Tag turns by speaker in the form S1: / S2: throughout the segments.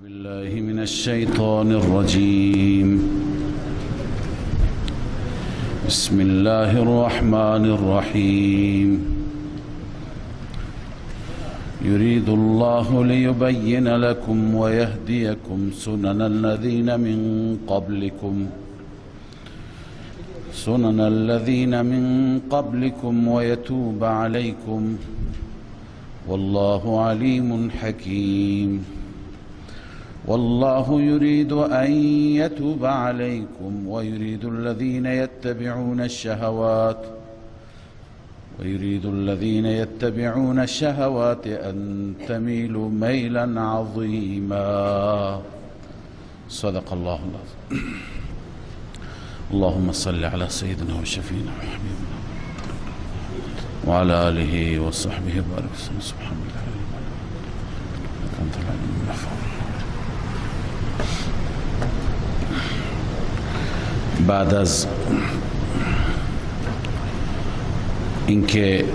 S1: بالله من الشيطان الرجيم. بسم الله الرحمن الرحيم. يريد الله ليبين لكم ويهديكم سنن الذين من قبلكم ويتوب عليكم والله عليم حكيم. والله يريد أن يتوب عليكم ويريد الذين يتبعون الشهوات أن تميلوا ميلا عظيما. صدق الله العظيم. اللهم صل على سيدنا وشفينا وحبيبنا وعلى آله وصحبه وبارك وسلم. سبحان الله أنت العليم الغفور. بعد از اینکه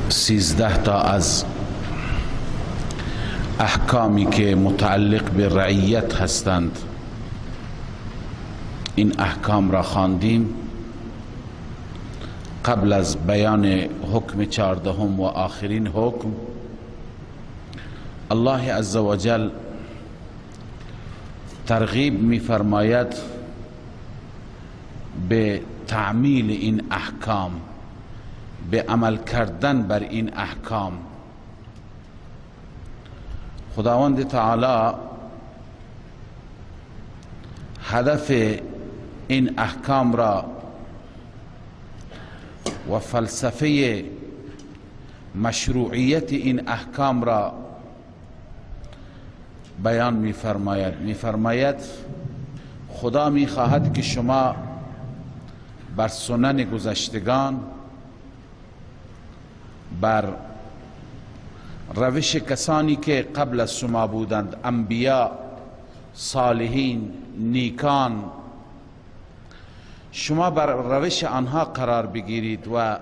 S1: 13 تا از احکامی که متعلق به رعیت هستند این احکام را خواندیم، قبل از بیان حکم 14 و آخرین حکم، الله عزوجل ترغیب می فرماید به تعمیل این احکام، به عمل کردن بر این احکام. خداوند تعالی هدف این احکام را و فلسفه مشروعیت این احکام را بیان می فرماید خدا می خواهد که شما بر سنن گذشتگان، بر روش کسانی که قبل از شما بودند، انبیا، صالحین، نیکان، شما بر روش آنها قرار بگیرید و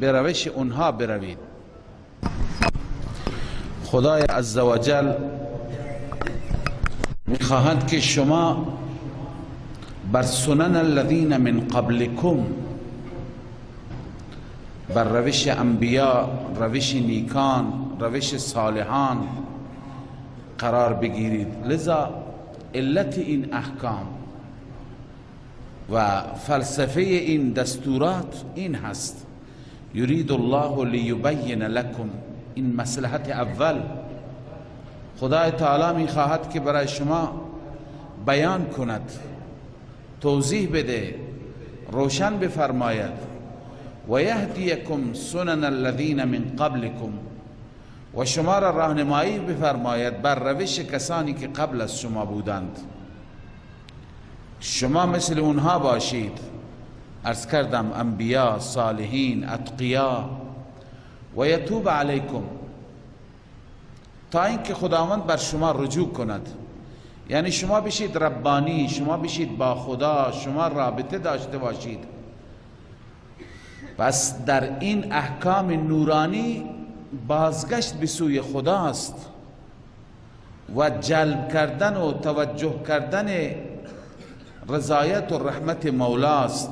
S1: به روش اونها بروید. خدای عزوجل میخواهد که شما بر سنن الذین من قبلکم، بر روش انبیا، روش نیکان، روش صالحان قرار بگیرید. لذا علت این احکام و فلسفه این دستورات این هست: یرید الله لیبین لکم. این مصلحت اول. خدای تعالی می خواهد که برای شما بیان کند، توضیح بده، روشن بفرماید. و یهدیکم سنن الذین من قبلکم، و شما را راهنمایی بفرماید بر روش کسانی که قبل از شما بودند، شما مثل اونها باشید. عرض کردم انبیا، صالحین، اتقیا. و یتوب علیکم، تا اینکه خداوند بر شما رجوع کند، یعنی شما بشید ربانی، شما بشید با خدا، شما رابطه داشته باشید. پس در این احکام نورانی بازگشت به سوی خداست و جلب کردن و توجه کردن رضایت و رحمت مولاست.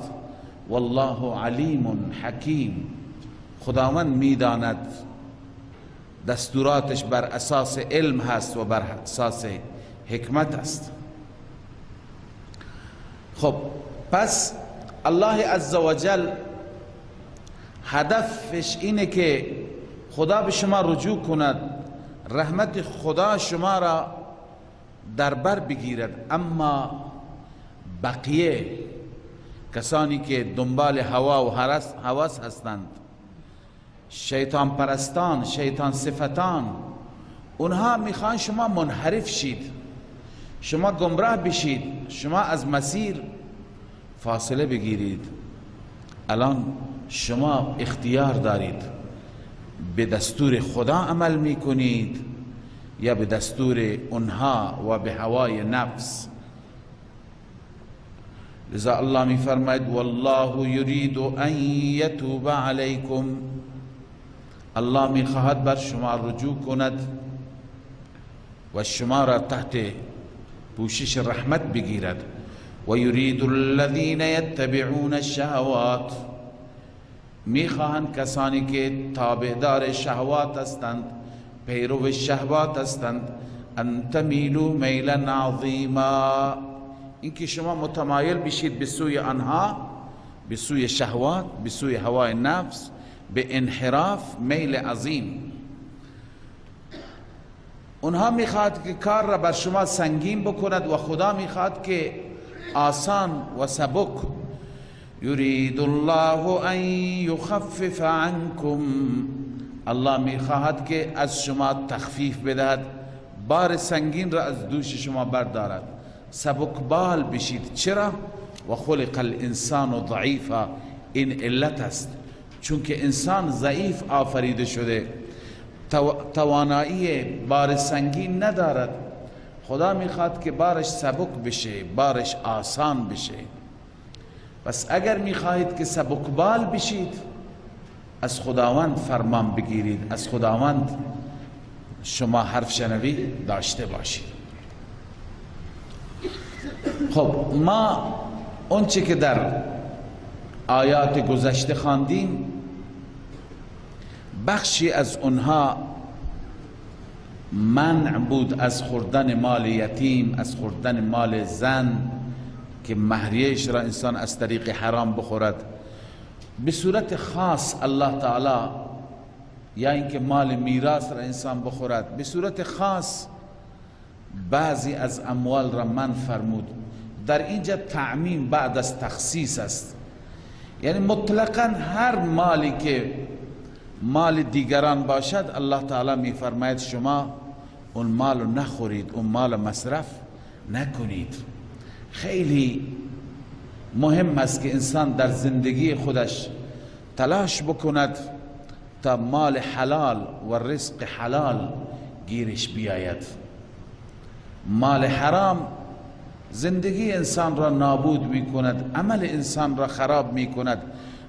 S1: والله علیم حکیم. خداوند میداند، دستوراتش بر اساس علم هست و بر اساس حکمت است. خب پس الله عزوجل هدفش اینه که خدا به شما رجوع کند، رحمت خدا شما را در بر بگیرد. اما بقیه کسانی که دنبال هوا و هوس هستند، شیطان پرستان، شیطان صفتان، اونها میخوان شما منحرف شید، شما گمراه بشید، شما از مسیر فاصله بگیرید. الان شما اختیار دارید، به دستور خدا عمل میکنید یا به دستور اونها و به هوای نفس. لذا الله میفرماید والله یرید ان یتوب علیکم. الله میخواهد بر شما رجوع کند و شما را تحت پوشش رحمت بگیرد. و یرید الذین یتبعون الشهوات، میخواهند کسانی که تابعدار شهوات هستند، پیرو شهوات هستند، ان تمیلوا میلا عظیما، اینکه شما متمایل بشید به سوی آنها، به سوی شهوات، به سوی هوای نفس، به انحراف، میل عظیم. اونها میخواد که کار را بر شما سنگین بکند و خدا میخواد که آسان و سبک. یرید الله ان یخفف عنکم، الله میخواهد که از شما تخفیف بدهد، بار سنگین را از دوش شما بردارد، سبکبال بشید. چرا؟ و خلق الانسان ضعیفا، این علت است چون که انسان ضعیف آفریده شده، توانایی بار سنگین ندارد. خدا میخواد که بارش سبک بشه، بارش آسان بشه. پس اگر میخواهید که سبکبال بشید، از خداوند فرمان بگیرید، از خداوند شما حرف شنوی داشته باشید. خب ما اونچه که در آیات گذشته خواندیم، بخشی از اونها منع بود از خوردن مال یتیم، از خوردن مال زن که مهریه‌اش را انسان از طریق حرام بخورد. به صورت خاص الله تعالی، یا اینکه مال میراث را انسان بخورد، به صورت خاص بعضی از اموال را منع فرمود. در اینجا تعمیم بعد از تخصیص است، یعنی مطلقاً هر مالی که مال دیگران باشد الله تعالی می فرماید شما اون مال رو نخورید، اون مال مصرف نکنید. خیلی مهم است که انسان در زندگی خودش تلاش بکند تا مال حلال و رزق حلال گیرش بیاید. مال حرام زندگی انسان را نابود می کند، عمل انسان را خراب می کند،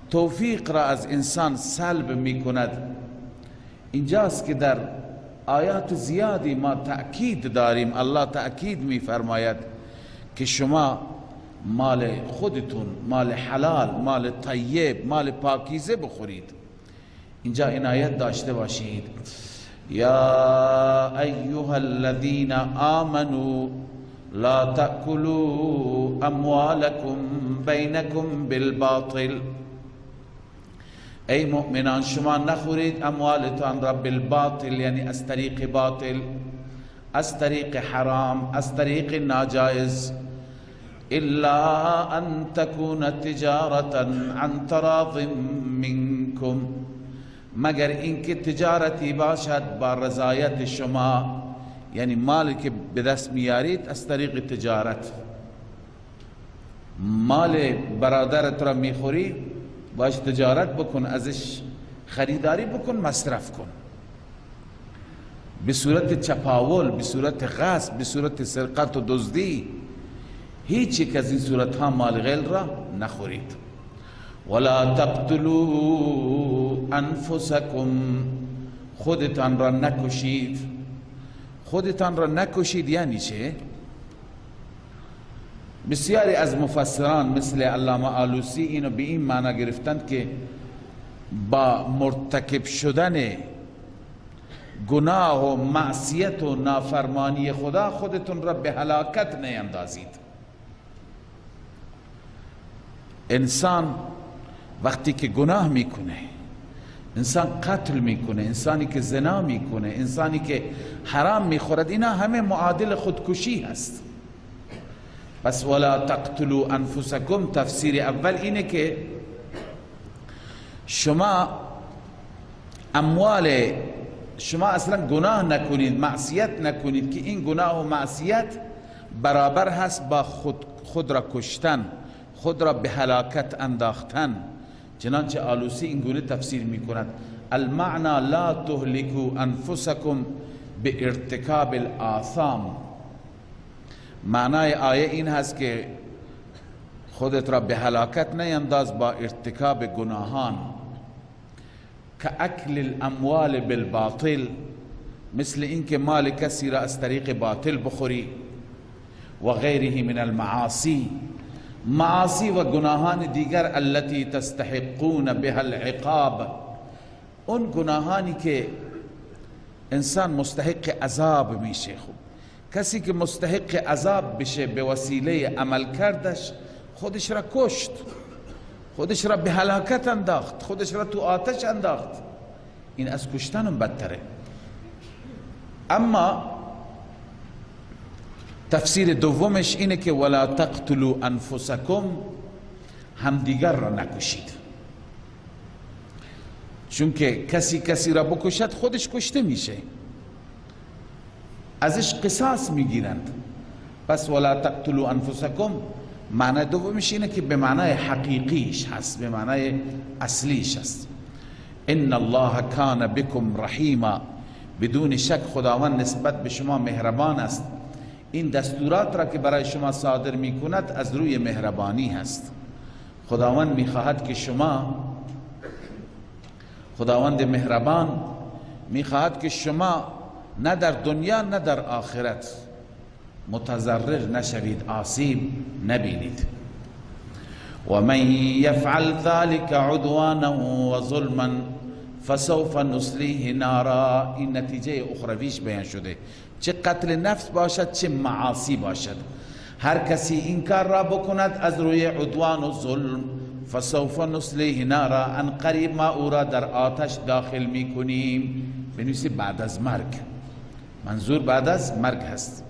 S1: توفیق را از انسان سلب می کند. اینجاست که در آیات زیادی ما تأکید داریم، الله تأکید می فرماید که شما مال خودتون، مال حلال، مال طیب، مال پاکیزه بخورید. اینجا عنایت داشته باشید. یا ایها الذین آمنوا لا تأكلوا اموالکم بینکم بالباطل، ای مؤمنان شما نخورید اموالتان را بالباطل، یعنی از طریق باطل، از طریق حرام، از طریق ناجائز. الا ان تكون تجارتا عن تراض منکم، مگر اینکه تجارتی باشد با رضایت شما، یعنی مالی که به دست میارید از طریق تجارت. مال برادرت را میخوری، باش تجارت بکن، ازش خریداری بکن، مصرف کن. به صورت چپاول، به صورت غصب، به صورت سرقت و دزدی، هیچ یک از این صورت ها مال غیر را نخورید. ولا تقتلوا انفسکم، خودتان را نکشید. خودتان را نکشید یعنی چه؟ بسیاری از مفسران مثل علامه آلوسی اینو به این معنی گرفتند که با مرتکب شدن گناه و معصیت و نافرمانی خدا خودتون را به هلاکت نیندازید. انسان وقتی که گناه میکنه، انسان قتل میکنه، انسانی که زنا میکنه، انسانی که حرام میخورد، اینا همه معادل خودکشی هست. پس ولا تقتلوا انفسکم، تفسیر اول اینه که شما اموال شما اصلا گناه نکنید، معصیت نکنید، که این گناه و معصیت برابر هست با خود را کشتن، خود را به هلاکت انداختن. چنانچه آلوسی این گونه تفسیر می کند: المعنى لا تهلكوا انفسکم به ارتکاب الآثام. معنای آیه این هست که خودت را به هلاکت نینداز با ارتکاب گناهان. که اکل الاموال بالباطل، مثل اینکه مال کسی را از طریق باطل بخوری، و غیره من المعاصی، معاصی و گناهان دیگر، التي تستحقون بها العقاب، اون گناهانی که انسان مستحق عذاب میشه. خوب کسی که مستحق عذاب بشه به وسیله عمل کردش، خودش را کشت، خودش را به هلاکت انداخت، خودش را تو آتش انداخت، این از کشتن بدتره. اما تفسیر دومش اینه که ولا تقتلوا انفسکم، همدیگر را نکشید، چون که کسی را بکشد خودش کشته میشه، ازش قصاص میگیرند. پس ولا تقتلوا انفسکم معنی دومش اینه که به معنای حقیقیش هست، به معنای اصلیش هست. ان الله کان بکم رحیما، بدون شک خداوند نسبت به شما مهربان است. این دستورات را که برای شما صادر می کند از روی مهربانی هست. خداوند می خواهد که شما، خداوند مهربان می خواهد که شما نه در دنیا نه در آخرت متضرر نشوید، آسیب نبینید. و من یفعل ذلك عدوانا و ظلما فسوف نصلیه نارا. این نتیجه اخرویش بیان شده، چه قتل نفس باشد چه معاصی باشد، هر کسی این کار را بکند از روی عدوان و ظلم، فسوف نصلیه نارا، ان قریب ما او را در آتش داخل می کنیم. بنویسی بعد از مرگ، منظور بعد از مرگ هست.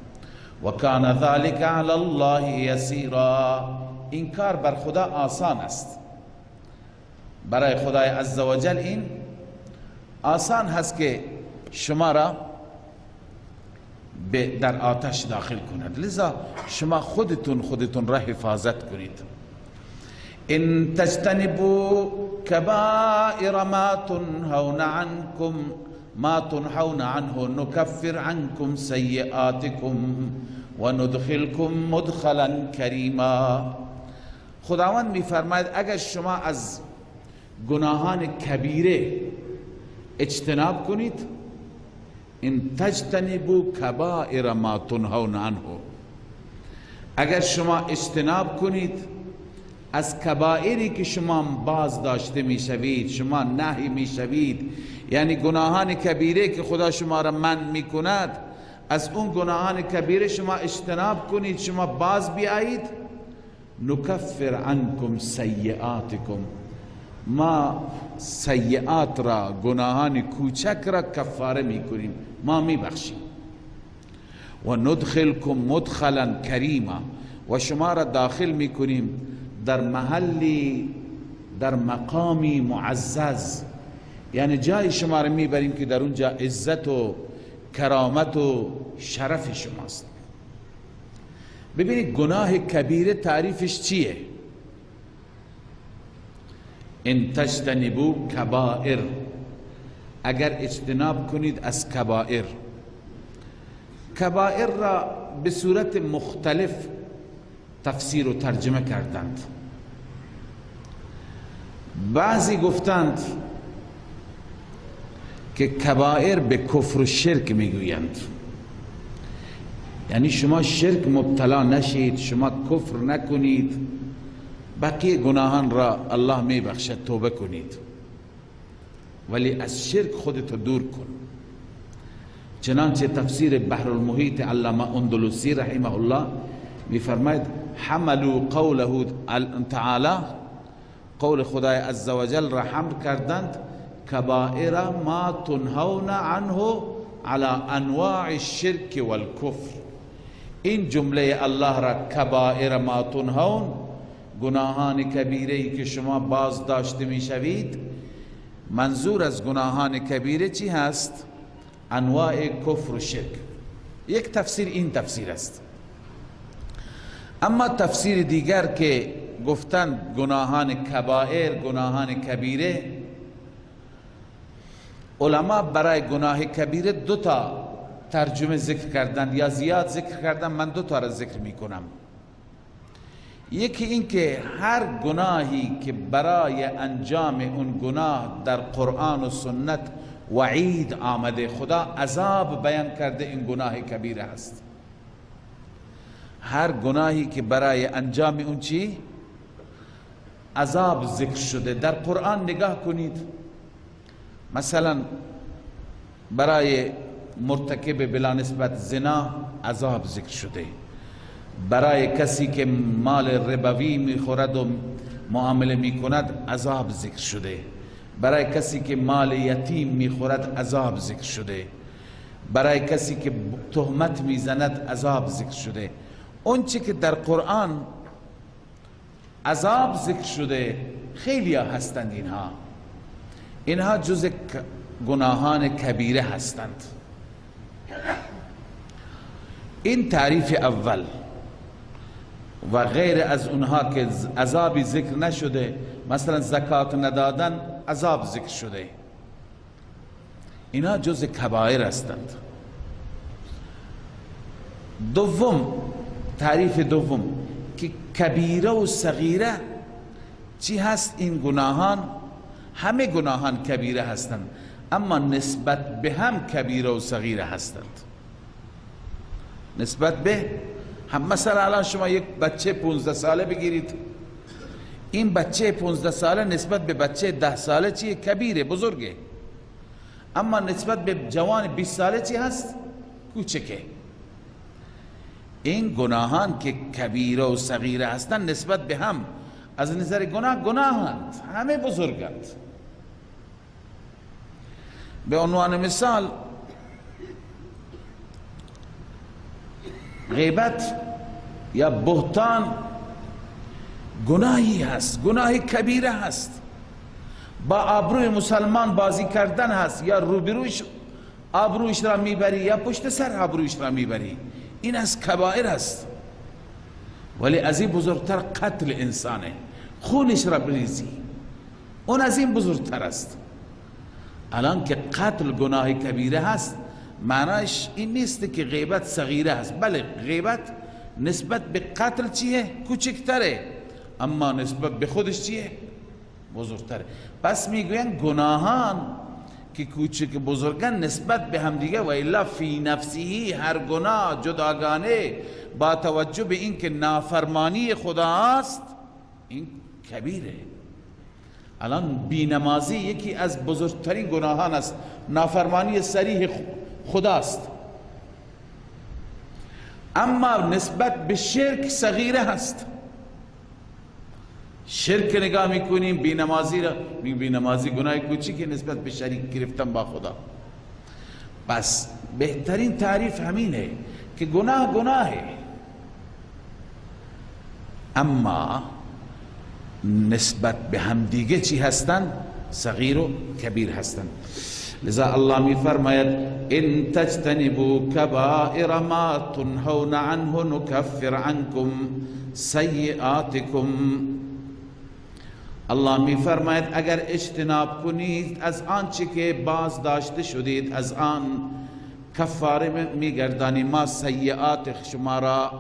S1: و کان ذلك علی الله یسیرا، این کار بر خدا آسان است، برای خدای عزوجل این آسان هست که شما را در آتش داخل کند. لذا شما خودتون را حفاظت کنید. ان تجتنبوا کبائر ما تنهون عنه نكفر عنكم سیئاتكم و ندخلكم مدخلا کریما. خداوند میفرماید اگر شما از گناهان کبیره اجتناب کنید، ان تجتنبوا کبائر ما تنهون عنه، اگر شما اجتناب کنید از کبائری که شما باز داشته میشوید، شما نهی میشوید، یعنی گناهان کبیره که خدا شما را منع میکند، از اون گناهان کبیره شما اجتناب کنید، شما باز بیایید، نکفر عنکم سیئاتکم، ما سیئات را، گناهان کوچک را کفاره میکنیم، ما میبخشیم. و ندخلکم مدخلا کریما، و شما را داخل میکنیم در محلی، در مقامی معزز، یعنی جای شما را میبریم که در اونجا عزت و کرامت و شرف شماست. ببینید گناه کبیره تعریفش چیه؟ ان تجتنبوا کبائر، اگر اجتناب کنید از کبائر. کبائر را به صورت مختلف تفسیر و ترجمه کردند. بعضی گفتند که کبائر به کفر و شرک میگویند، یعنی شما شرک مبتلا نشید، شما کفر نکنید، بقیه گناهان را الله میبخشد، توبه کنید، ولی از شرک خودتو دور کن. چنانچه تفسیر بحر المحیط علامه اندلسی رحمه الله میفرماید حملوا قوله تعالی، قول خدای عزوجل را حمل کردند، کبائر ما تنهون عنه على انواع الشرك والکفر. این جمله الله را کبائر ما تنهون، گناهان کبیره که شما باز داشته میشوید، منظور از گناهان کبیره چی هست؟ انواع کفر و شرک. یک تفسیر این تفسیر است. اما تفسیر دیگر که گفتند گناهان کبائر، گناهان کبیره، علما برای گناه کبیره دو تا ترجمه ذکر کردند یا زیاد ذکر کردند، من دو تا را ذکر می کنم. یکی این که هر گناهی که برای انجام اون گناه در قرآن و سنت وعید آمده، خدا عذاب بیان کرده، این گناه کبیره هست. هر گناهی که برای انجام اون چی عذاب ذکر شده در قرآن نگاه کنید، مثلا برای مرتکب بلا نسبت زنا عذاب ذکر شده، برای کسی که مال ربوی میخورد و معامله میکند عذاب ذکر شده، برای کسی که مال یتیم میخورد عذاب ذکر شده، برای کسی که تهمت میزند عذاب ذکر شده. اون چی که در قرآن عذاب ذکر شده خیلی هستند، اینها جز گناهان کبیره هستند. این تعریف اول. و غیر از اونها که عذابی ذکر نشده، مثلا زکات ندادن عذاب ذکر شده، اینا جز کبایر هستند. دوم، تعریف دوم که کبیره و صغیره چی هست؟ این گناهان همه گناهان کبیره هستند، اما نسبت به هم کبیره و صغیره هستند. نسبت به هم. مثلا الان شما یک بچه 15 ساله بگیرید، این بچه 15 ساله نسبت به بچه 10 ساله چیه؟ کبیره، بزرگه. اما نسبت به جوان 20 ساله چی هست؟ کوچکه. این گناهان که کبیره و صغیره هستند نسبت به هم از نظر گناهند، همه بزرگند. به عنوان مثال غیبت یا بهتان گناهی هست، گناهی کبیره هست. با آبروی مسلمان بازی کردن هست، یا روبروش آبرویش را میبری یا پشت سر آبرویش را میبری، این از کبائر است. ولی از این بزرگتر قتل انسانه، خونش را بریزی، اون از این بزرگتر است. الان که قتل گناه کبیره هست، معناش این نیست که غیبت صغیره هست. بله، غیبت نسبت به قتل چیه؟ کوچکتره، اما نسبت به خودش چیه؟ بزرگتره. پس میگوین گناهان که کوچک بزرگن نسبت به همدیگه، و الا فی نفسی هر گناه جداگانه با توجه به این که نافرمانی خدا است، این کبیره. الان بینمازی یکی از بزرگترین گناهان است، نافرمانی صریح خداست. اما نسبت به شرک صغیره هست. شرک نگاه میکنیم، بینمازی را بینمازی گناه کوچیکی نسبت به شریک گرفتن با خدا. پس بهترین تعریف همینه که گناه گناهه، اما نسبت به همدیگه چی هستن؟ صغیر و کبیر هستن. لذا الله می فرماید ان تجتنبوا کبائر ما تنهون عنه نکفر عنکم سیئاتکم. الله می فرماید اگر اجتناب کنید از آنچه که باز داشته شدید از آن، کفاره می گردانیم ما سیئات شما را،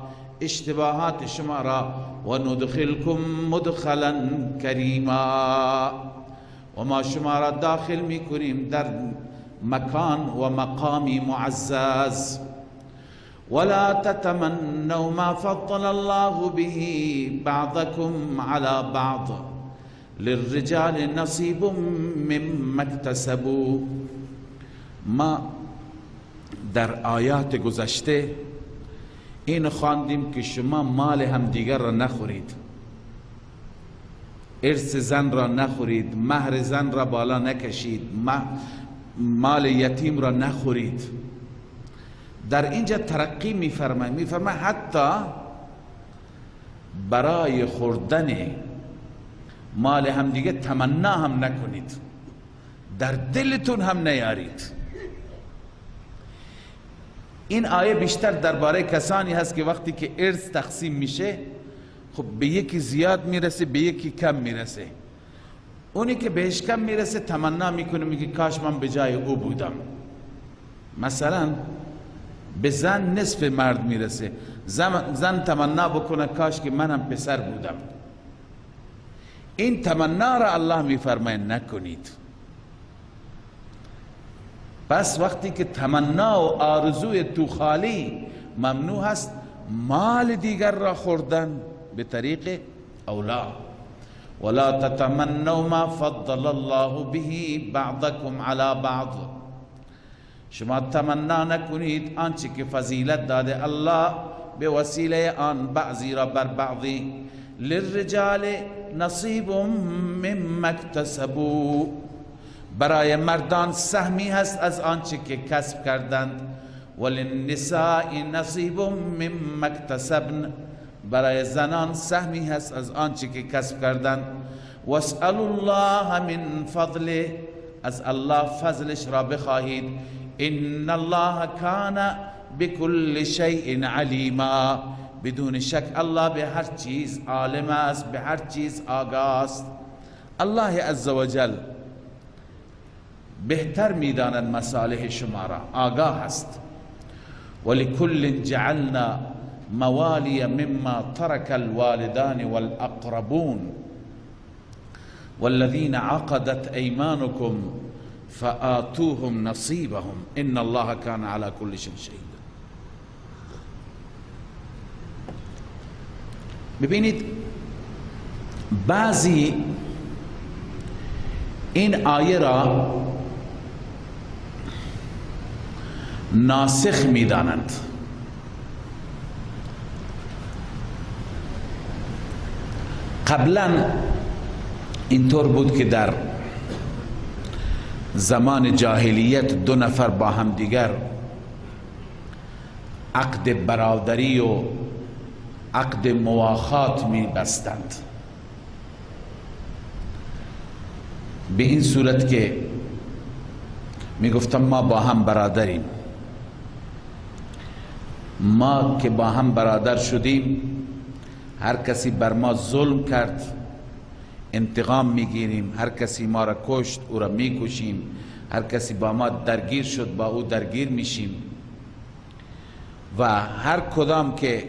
S1: اشتباهات شما را، و ندخلکم مدخلا کریما، و ما شما را داخل می کنیم در مکان و مقامی معزز. ولا تتمنوا ما فضل الله به بعضكم على بعض للرجال نصیب مما اکتسبوا. ما در آیات گذشته این خواندیم که شما مال همدیگر را نخورید، ارث زن را نخورید، مهر زن را بالا نکشید، مال یتیم را نخورید. در اینجا ترقی میفرماید حتی برای خوردن مال همدیگه تمنا هم نکنید، در دلتون هم نیارید. این آیه بیشتر درباره کسانی هست که وقتی که ارث تقسیم میشه، خب به یکی زیاد میرسه به یکی کم میرسه. اونی که بهش کم میرسه تمنا میکنه، میگه کاش من به جای او بودم. مثلا به زن نصف مرد میرسه. زن تمنا بکنه کاش که منم پسر بودم. این تمنا را الله میفرماید نکنید. پس وقتی که تمنا و آرزوی تو خالی ممنوع هست، مال دیگر را خوردن به طریق اولا. ولا تتمنوا ما فضل الله به بعضكم على بعض. شما تمنا نکنید آنچه که فضیلت داده الله به وسیله آن بعضی را بر بعضی. للرجال نصیب مما اکتسبوا. برای مردان سهمی هست از آنچه که کسب کردند. وللنساء نصیب مما اکتسبن. برای زنان سهمی هست از آنچه که کسب کردند. واسألوا الله من فضله. از الله فضلش را بخواهید. ان الله کان بكل شیء علیما. بدون شک الله به هر چیز عالم است، به هر چیز آگاه است. الله عزوجل بهتر میداند مصالح شما را، آگاه است. ولکل جعلنا موالی مما ترك الوالدان والاقربون والذین عقدت ایمانكم فآتوهم نصیبهم ان الله كان على كل شيء شهیدا. ببینید بعضی این آیه را ناسخ می‌دانند. قبلا اینطور بود که در زمان جاهلیت دو نفر با هم دیگر عقد برادری و عقد مواخات می بستند، به این صورت که می گفتم ما با هم برادریم، ما که با هم برادر شدیم هر کسی بر ما ظلم کرد انتقام میگیریم، هر کسی ما را کشت او را میکشیم، هر کسی با ما درگیر شد با او درگیر میشیم و هر کدام که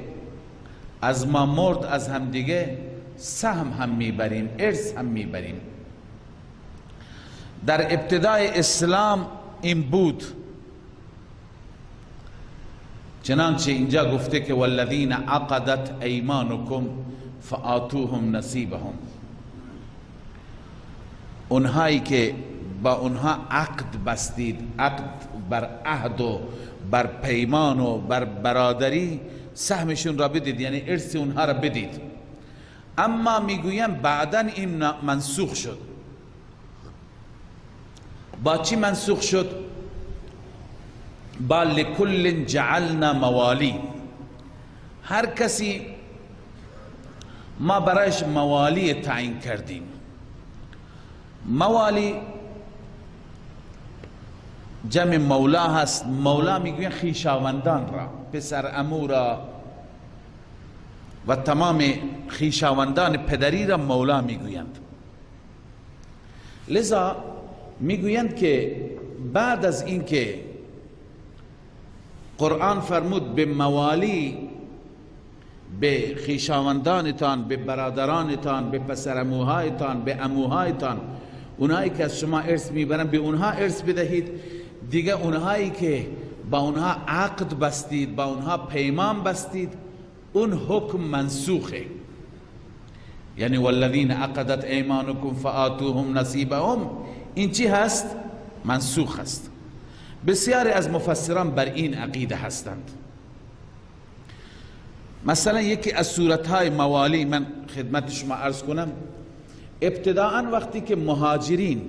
S1: از ما مرد از هم دیگه سهم هم میبریم، ارث هم میبریم. در ابتدای اسلام این بود، چنانچه اینجا گفته که والذین عقدت ایمانکم فآتوهم نصیبهم. اونهایی که با اونها عقد بستید، عقد بر عهد و بر پیمان و بر برادری، سهمشون را بدید، یعنی ارث اونها را بدید. اما میگویم بعداً این منسوخ شد. با چی منسوخ شد؟ با لکل جعلنا موالی. هر کسی ما برایش موالی تعیین کردیم. موالی جمع مولا هست. مولا میگوین خویشاوندان را، پسر عمو را و تمام خویشاوندان پدری را مولا میگویند. لذا میگویند که بعد از این که قرآن فرمود به موالی، به خویشاوندانتان، به برادرانتان، به پسرعموهایتان، به عموهایتان، اونهایی که از شما ارث میبرن به اونها ارث بدهید. دیگه اونهایی که با اونها عقد بستید، با اونها پیمان بستید، اون حکم منسوخه. یعنی والذین عقدت ایمانکم فآتوهم نصیبهم، این چی هست؟ منسوخ هست. بسیاری از مفسران بر این عقیده هستند. مثلا یکی از صورتهای موالی من خدمت شما عرض کنم. ابتداءً وقتی که مهاجرین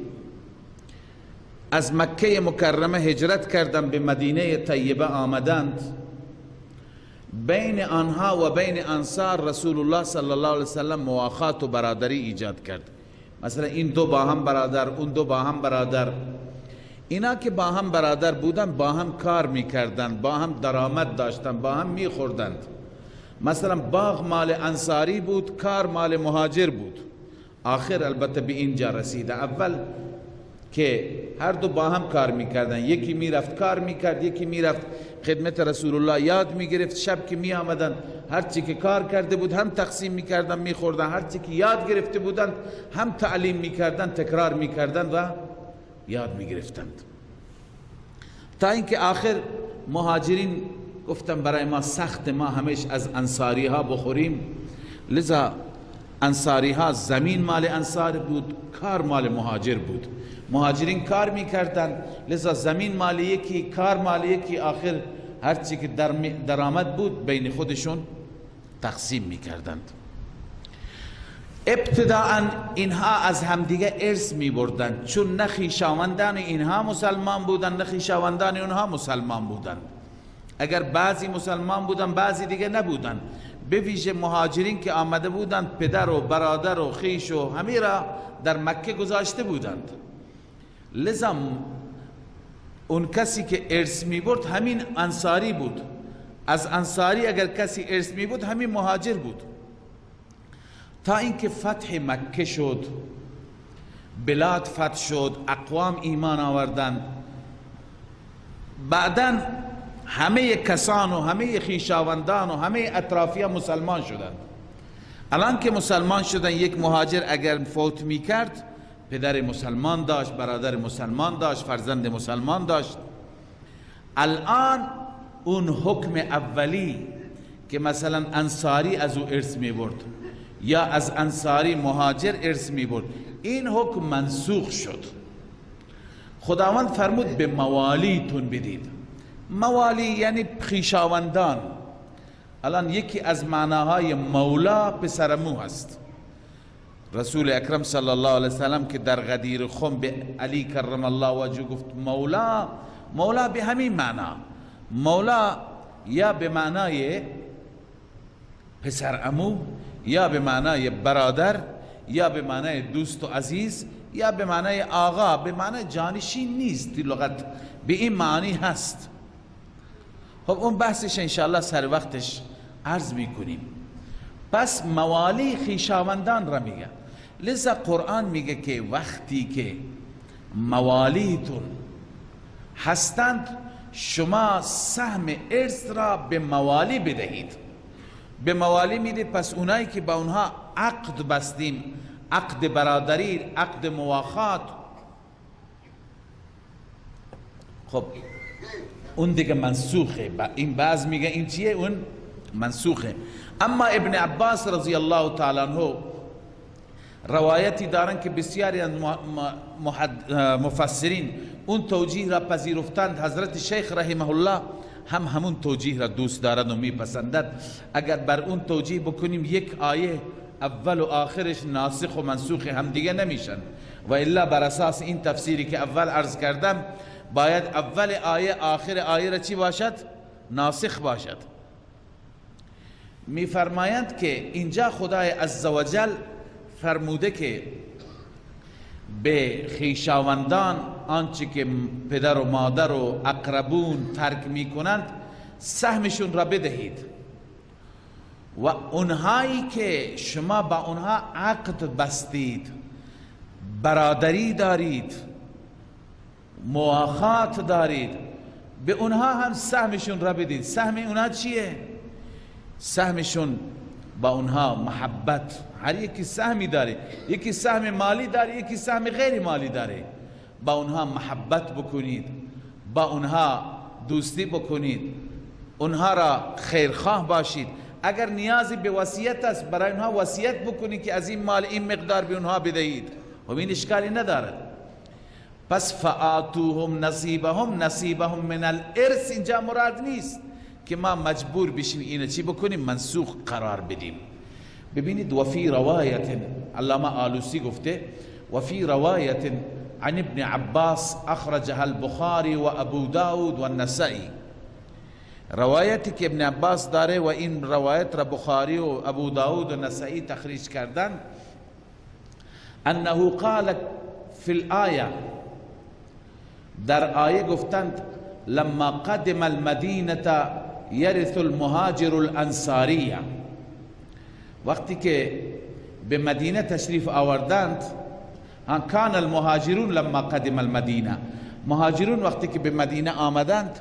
S1: از مکه مکرمه هجرت کردند به مدینه طیبه آمدند، بین آنها و بین انصار رسول الله صلی الله علیه وسلم مواخات و برادری ایجاد کرد. مثلا این دو با هم برادر، اون دو با هم برادر. اینا که با هم برادر بودن با هم کار میکردند، با هم درآمد داشتند، با هم میخوردند. مثلا باغ مال انصاری بود، کار مال مهاجر بود. آخر البته به اینجا رسیده. اول که هر دو با هم کار میکردن، یکی میرفت کار میکرد، یکی میرفت خدمت رسول الله یاد میگرفت. شب که می آمدن هر چی که کار کرده بود هم تقسیم میکردن میخوردن، هر چی که یاد گرفته بودند هم تعلیم میکردن، تکرار میکردن و یاد میگرفتند، تا اینکه آخر مهاجرین گفتم برای ما سخت، ما همیشه از انصاری ها بخوریم، لذا انصاری ها زمین مال انصار بود، کار مال مهاجر بود. مهاجرین کار میکردن، لذا زمین مال یکی، کار مال یکی، آخر هرچی که درآمد بود بین خودشون تقسیم میکردند. ابتداء اینها از همدیگه ارث میبردند، چون نه خویشاوندان اینها مسلمان بودند نه خویشاوندان اونها مسلمان بودند. اگر بعضی مسلمان بودند بعضی دیگه نبودند، به ویژه مهاجرین که آمده بودند پدر و برادر و خویش و همه را در مکه گذاشته بودند، لذا اون کسی که ارث می برد همین انصاری بود. از انصاری اگر کسی ارث می بود همین مهاجر بود، تا اینکه فتح مکه شد، بلاد فتح شد، اقوام ایمان آوردند، بعداً همه کسان و همه خویشاوندان و همه اطرافیان مسلمان شدند. الان که مسلمان شدن، یک مهاجر اگر فوت می کرد پدر مسلمان داشت، برادر مسلمان داشت، فرزند مسلمان داشت. الان اون حکم اولی که مثلا انصاری از او ارث می برد یا از انصاری مهاجر ارث می برد، این حکم منسوخ شد. خداوند فرمود به موالیتون بدید. موالی یعنی خویشاوندان. الان یکی از معناهای مولا پسرمو هست. رسول اکرم صلی الله علیه وسلم که در غدیر خم به علی کرم الله وجهه گفت مولا، مولا به همین معنا، مولا یا به معنای پسرعمو، یا به معنای برادر، یا به معنای دوست و عزیز، یا به معنای آقا، به معنای جانشین نیست. لغت به این معنی هست. خب اون بحثش انشاءالله سر وقتش عرض میکنیم. پس موالی خویشاوندان را میگه. لذا قرآن میگه که وقتی که موالیتون هستند شما سهم ارث را به موالی بدهید. به موالی میده، پس اونایی که با اونها عقد بستیم، عقد برادری، عقد مواخات، خب اون دیگه منسوخه. این بعض میگه این چیه؟ اون منسوخه. اما ابن عباس رضی الله تعالی عنه روایتی دارن که بسیاری از مفسرین اون توجیه را پذیرفتند. حضرت شیخ رحمه الله همون توجیه را دوست دارد و میپسندد. اگر بر اون توجیه بکنیم یک آیه اول و آخرش ناسخ و منسوخ هم دیگه نمیشن، و الا بر اساس این تفسیری که اول عرض کردم باید اول آیه آخر آیه را چی باشد؟ ناسخ باشد. میفرمایند که اینجا خدای عزوجل فرموده که به خویشاوندان آنچه که پدر و مادر و اقربون ترک میکنند سهمشون را بدهید، و اونهایی که شما با اونها عقد بستید، برادری دارید، مواخات دارید، به اونها هم سهمشون را بدید. سهم اونها چیه؟ سهمشون با اونها محبت. هر یکی سهمی داره، یکی سهم مالی داره، یکی سهم غیر مالی داره. با اونها محبت بکنید، با اونها دوستی بکنید، اونها را خیرخواه باشید. اگر نیازی به وصیت است برای اونها وصیت بکنید که از این مال این مقدار به اونها بدهید، و این اشکالی ندارد. پس فآتوهم نصیبهم من الارث اینجا مراد نیست که ما مجبور بشیم اینو چی بکنیم؟ منسوخ قرار بدیم. ببینید وفی روایت، علامه آلوسی گفته وفی روایت عن ابن عباس اخرجها البخاری و ابو داود و النسائی. روایتی که ابن عباس داره و این روایت را بخاری و ابو داود و نسائی تخریج کردن، انه قال فی الآیه، در آیه گفتند لما قدم المدینه یرث المهاجر الانصاریه، وقتی که به مدینه تشریف آوردند کان المهاجرون لما قدم المدینه، مهاجرون وقتی که به مدینه آمدند،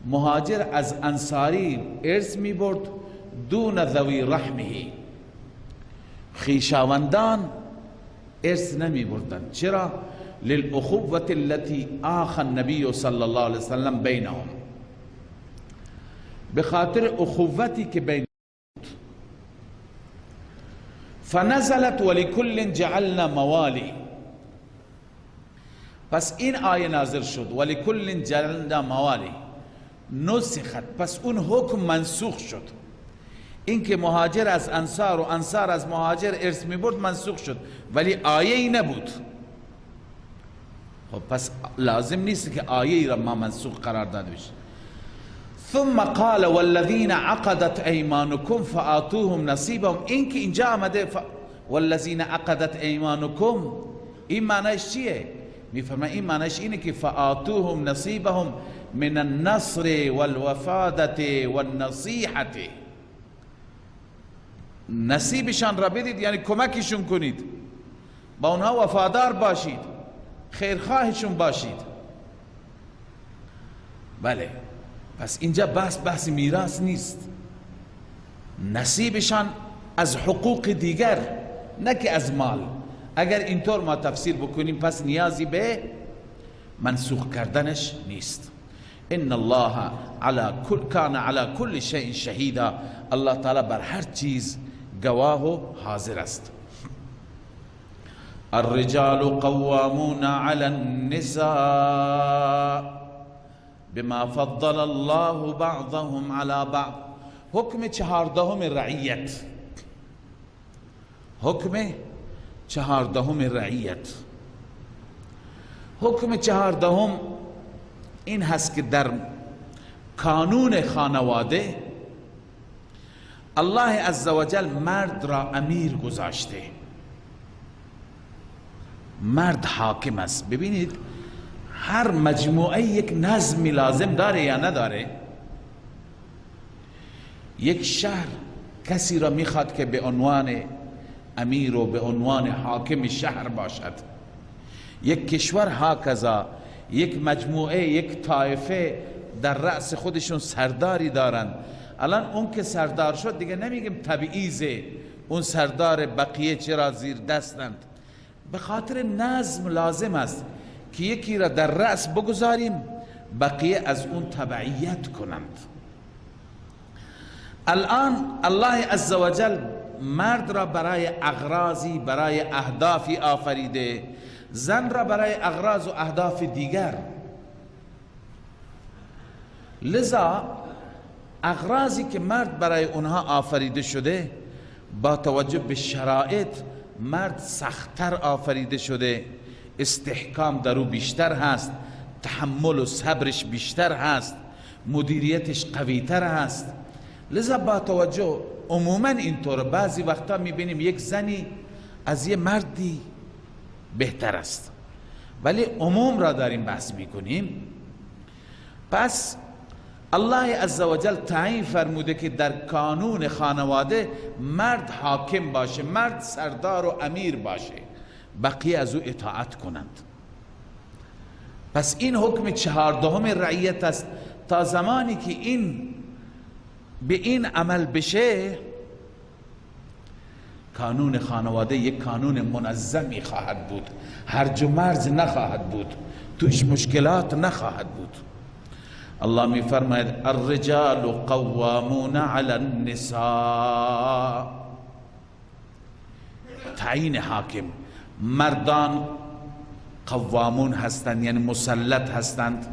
S1: مهاجر از انصاری ارث می برد دون ذوی رحمه، خویشاوندان ارث نمی بردند. چرا؟ للاخوة التي آخى النبی صلی الله علیه وسلم بینهم، به خاطر اخوتی که بین. فنزلت ولکل جعلنا موالی، پس این آیه نازل شد ولکل جعلنا موالی، نسخت، پس اون حکم منسوخ شد. این که مهاجر از انصار و انصار از مهاجر ارث می برد منسوخ شد، ولی آیه ای نبود. خب پس لازم نیست که آیه ای را ما منسوخ قرار داده بشه. ثم قال والذین عقدت ایمانکم فآتوهم نصیبهم، این که اینجا آمده والذین عقدت ایمانکم، این معنیش چیه؟ میفرماید این معنیش اینه که فآتوهم نصیبهم من النصر والوفادة والنصیحة، نصیبشان را بدید، یعنی کمکشون کنید، با اونها وفادار باشید، خیرخواهشون باشید. بله، پس اینجا بحث میراث نیست، نصیبشان از حقوق دیگر، نه که از مال. اگر اینطور ما تفسیر بکنیم پس نیازی به منسوخ کردنش نیست. ان الله کان علی کل شیء شهیدا، الله تعالی بر هر چیز گواه و حاضر است. الرجال قوامون علی النساء بما فضل الله بعضهم على بعض، حکم 14 رعیت، حکم 14 رعیت. حکم 14 این هست که در کانون خانواده الله عزوجل مرد را امیر گذاشته، مرد حاکم است. ببینید هر مجموعه یک نظمی لازم داره یا نداره؟ یک شهر کسی را میخواد که به عنوان امیر و به عنوان حاکم شهر باشد، یک کشور هاکذا، یک مجموعه، یک طایفه در رأس خودشون سرداری دارند. الان اون که سردار شد دیگه نمیگیم تبعیضه، اون سردار، بقیه چرا زیر دستند؟ به خاطر نظم لازم است که یکی را در رأس بگذاریم، بقیه از اون تبعیت کنند. الان الله عزوجل مرد را برای اغراضی، برای اهدافی آفریده، زن را برای اغراض و اهداف دیگر. لذا اغراضی که مرد برای اونها آفریده شده، با توجه به شرایط مرد سختتر آفریده شده، استحکام در او بیشتر هست، تحمل و صبرش بیشتر هست، مدیریتش قویتر هست. لذا با توجه عموما اینطور بعضی وقتا میبینیم یک زنی از یه مردی بهتر است، ولی عموم را داریم بحث میکنیم. پس الله عزوجل تعیین فرموده که در کانون خانواده مرد حاکم باشه، مرد سردار و امیر باشه، بقیه از او اطاعت کنند. پس این حکم 14 رعیت است. تا زمانی که این به این عمل بشه، کانون خانواده یک کانون منظمی خواهد بود، هرج و مرج نخواهد بود، توش مشکلات نخواهد بود. الله می فرماید الرجال قوامون علی النساء، تعیین حاکم، مردان قوامون هستند، یعنی مسلط هستند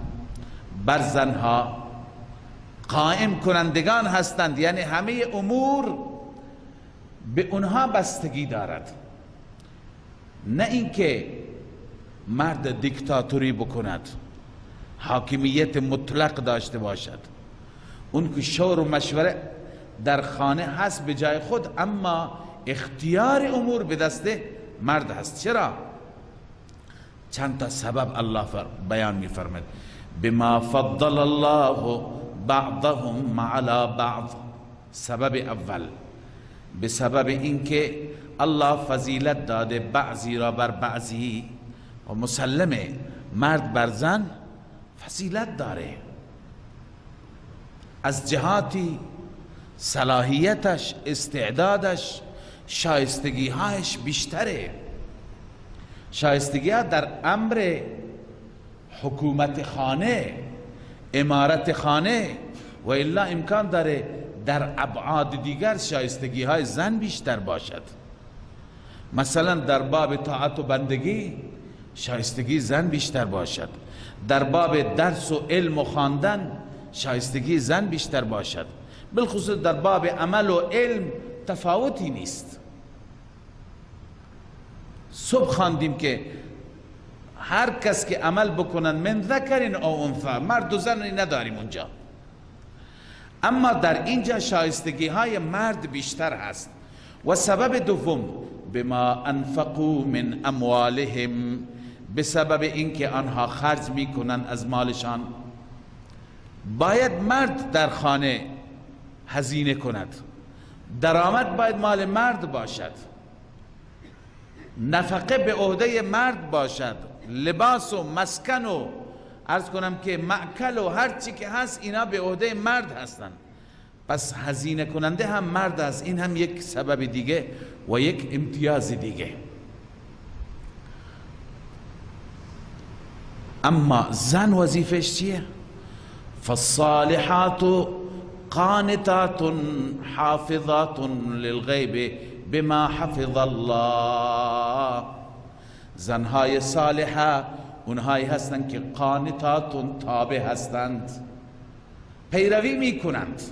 S1: بر زنها، قائم کنندگان هستند، یعنی همه امور به اونها بستگی دارد، نه اینکه مرد دیکتاتوری بکند، حاکمیت مطلق داشته باشد. اون که شور و مشوره در خانه هست به جای خود، اما اختیار امور به دست مرد هست. چرا؟ چند تا سبب الله بیان می فرماید. بما فضل الله بعضهم على بعض، سبب اول به سبب اینکه الله فضیلت داده بعضی را بر بعضی و مسلمه مرد بر زن فضیلت داره، از جهاتی صلاحیتش، استعدادش، شایستگی هایش بیشتره. شایستگی ها در امر حکومت خانه، امارت خانه، و الا امکان داره در ابعاد دیگر شایستگی های زن بیشتر باشد. مثلا در باب طاعت و بندگی شایستگی زن بیشتر باشد، در باب درس و علم و خواندن شایستگی زن بیشتر باشد، بالخصوص در باب عمل و علم تفاوتی نیست. صبح خواندیم که هر کس که عمل بکنن من ذکر او انثی، مرد و زنی نداریم اونجا، اما در اینجا شایستگی های مرد بیشتر هست. و سبب دوم بما انفقوا من اموالهم، به سبب اینکه آنها خرج میکنن از مالشان. باید مرد در خانه هزینه کند، درآمد باید مال مرد باشد، نفقه به عهده مرد باشد، لباس و مسکن و عرض کنم که مأکل و هر چی که هست اینا به عهده مرد هستند. پس هزینه کننده هم مرد است. این هم یک سبب دیگه و یک امتیاز دیگه. اما زن وظیفش چیه؟ فالصالحات قانتات حافظات للغیب بما حفظ الله. زنهای صالحه اونهایی هستند که قانتات تابع هستند، پیروی میکنند.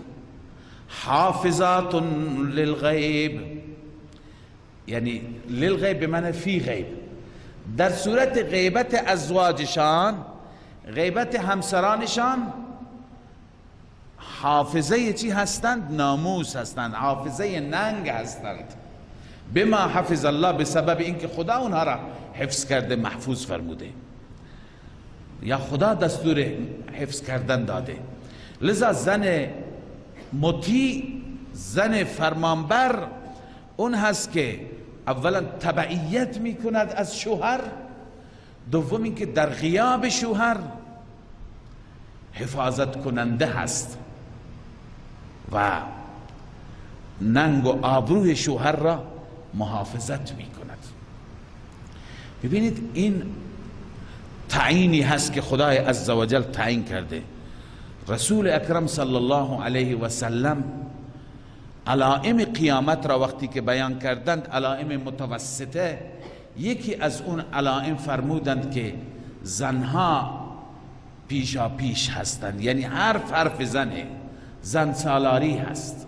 S1: حافظات للغیب یعنی للغیب بمعنی فی غیب، در صورت غیبت ازواجشان، غیبت همسرانشان حافظه چی هستند؟ ناموس هستند، حافظه ننگ هستند. بما حفظ الله، به سبب اینکه خدا اونها را حفظ کرده، محفوظ فرموده، یا خدا دستور حفظ کردن داده. لذا زن مطیع، زن فرمانبر اون هست که اولا تبعیت میکند از شوهر، دوم اینکه در غیاب شوهر حفاظت کننده هست و ننگ و آبروی شوهر را محافظت میکند. ببینید این تعیینی هست که خدای عزوجل تعیین کرده. رسول اکرم صلی الله علیه و سلم علائم قیامت را وقتی که بیان کردند، علائم متوسطه، یکی از اون علائم فرمودند که زنها پیشا پیش هستند، یعنی حرف زن سالاری هست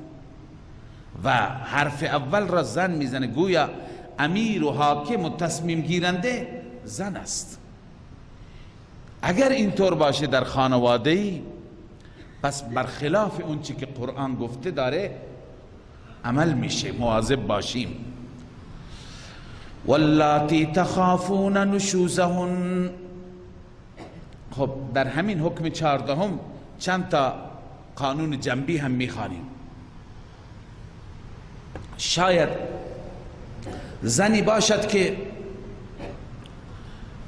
S1: و حرف اول را زن میزنه، گویا امیر و حاکم و تصمیم گیرنده زن است. اگر اینطور باشه در خانواده‌ای، پس برخلاف اون چی که قرآن گفته داره عمل میشه. مواظب باشیم. واللاتی تخافون نشوزهن. خب در همین حکم 14 چند تا قانون جنبی هم میخوانیم. شاید زنی باشد که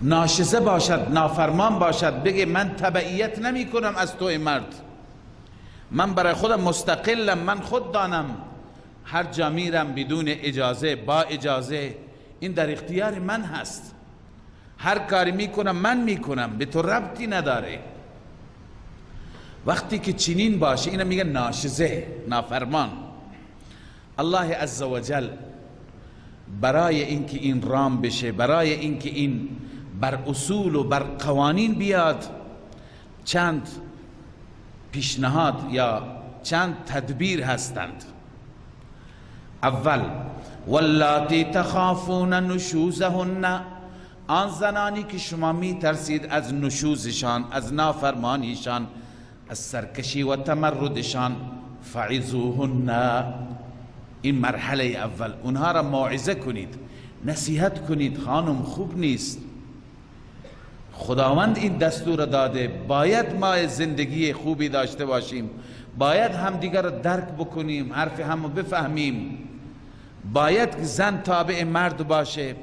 S1: ناشزه باشد، نافرمان باشد، بگه من تبعیت نمی کنم از تو مرد، من برای خودم مستقلم، من خود دانم هر جا میرم بدون اجازه، با اجازه، این در اختیار من هست، هر کاری میکنم من میکنم، به تو ربطی نداره. وقتی که چنین باشه اینا میگن ناشزه، نافرمان. الله عزوجل برای اینکه این رام بشه، برای اینکه این بر اصول و بر قوانین بیاد، چند پیشنهاد یا چند تدبیر هستند. اول واللاتی تخافون نشوزهن، آن زنانی که شما می ترسید از نشوزشان، از نافرمانیشان، از سرکشی و تمردشان، فعظوهن، این مرحله اول، اونها را موعظه کنید، نصیحت کنید. خانم خوب نیست، خداوند این دستور داده، باید ما زندگی خوبی داشته باشیم، باید همدیگر را درک بکنیم، حرف همو بفهمیم، باید زن تابع مرد باشه،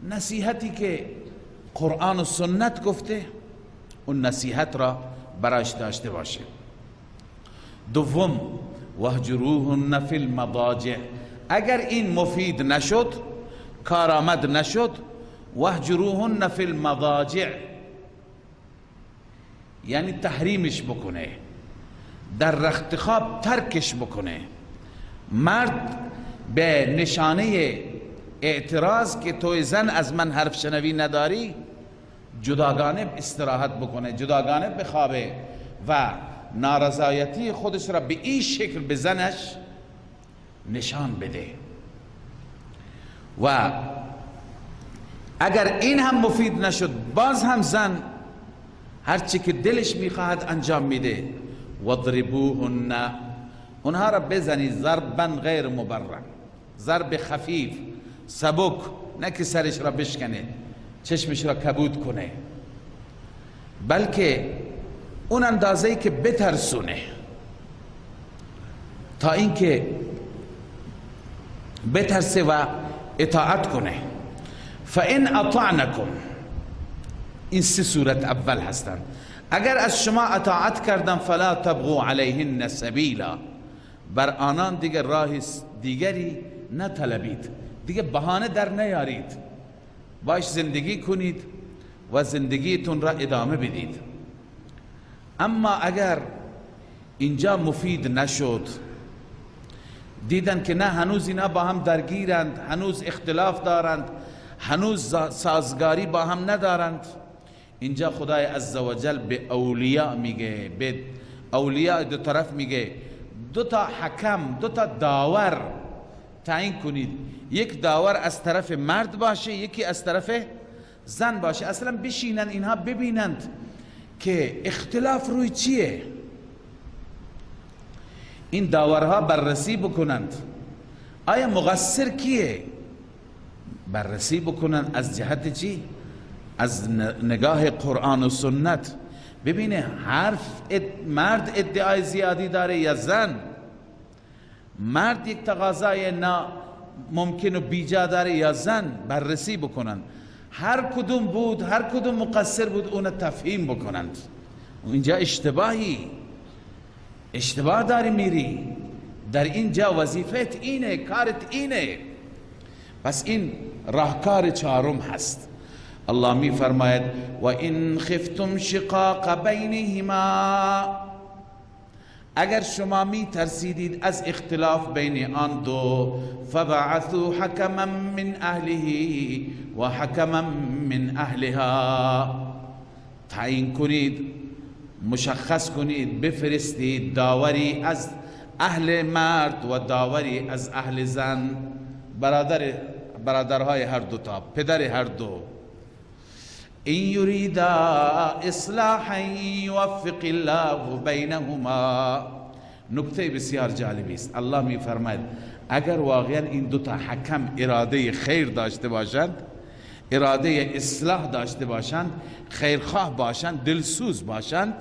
S1: نصیحتی که قرآن و سنت گفته اون نصیحت را برایش داشته باشه. دوم واهجروهن فی المضاجع، اگر این مفید نشد، کارآمد نشد، واهجروهن فی المضاجع یعنی تحریمش بکنه، در رخت خواب ترکش بکنه. مرد به نشانه اعتراض که توی زن از من حرف شنوی نداری، جداگانه استراحت بکنه، جداگانه بخوابه و نارضایتی خودش را به این شکل به زنش نشان بده. و اگر این هم مفید نشد، باز هم زن هرچی که دلش میخواهد انجام میده. وضربوهن، اونها را بزنید ضربا غیر مبرح، ضرب خفیف سبک، نه که سرش را بشکنه، چشمش را کبود کنه، بلکه اون اندازه‌ای که بترسونه تا اینکه بترسه و اطاعت کنه. فإن اطعنکم، این سه صورت اول هستند. اگر از شما اطاعت کردن، فلا تبغوا علیهن سبیلا، بر آنان دیگر راه دیگری نطلبید، دیگه بهانه در نیارید، باش زندگی کنید و زندگیتون را ادامه بدید. اما اگر اینجا مفید نشد، دیدن که نه هنوز اینا با هم درگیرند، هنوز اختلاف دارند، هنوز سازگاری با هم ندارند، اینجا خدای عزوجل به اولیاء میگه، به اولیاء دو طرف میگه دو تا حکم، دو تا داور تعیین کنید، یک داور از طرف مرد باشه، یکی از طرف زن باشه. اصلا بشینن اینها ببینند که اختلاف روی چیه، این داورها بررسی بکنند آیا مقصر کیه، بررسی بکنند از جهت چی؟ از نگاه قرآن و سنت، ببینه حرف مرد ادعای زیادی داره یا زن، مرد یک تقاضای ممکن و بیجا داره یا زن، بررسی بکنند. هر کدوم بود، هر کدوم مقصر بود، اون تفهیم بکنند. اینجا اشتباه داری میری، در اینجا وظیفت اینه، کارت اینه. پس این راهکار چهارم هست. الله می فرماید و ان خفتم شقاق بینهما، اگر شما می ترسیدید از اختلاف بین آن دو، فبعثوا حکما من اهله و حکما من اهلها، تعیین کنید، مشخص کنید، بفرستید داوری از اهل مرد و داوری از اهل زن، برادرهای هر دو تا، پدر هر دو. این یریدا اصلاحا یوفق الله بینهما. نکته بسیار جالبی است. الله می فرماید اگر واقعا این دو تا حکم اراده خیر داشته باشند، اراده اصلاح داشته باشند، خیرخواه باشند، دلسوز باشند،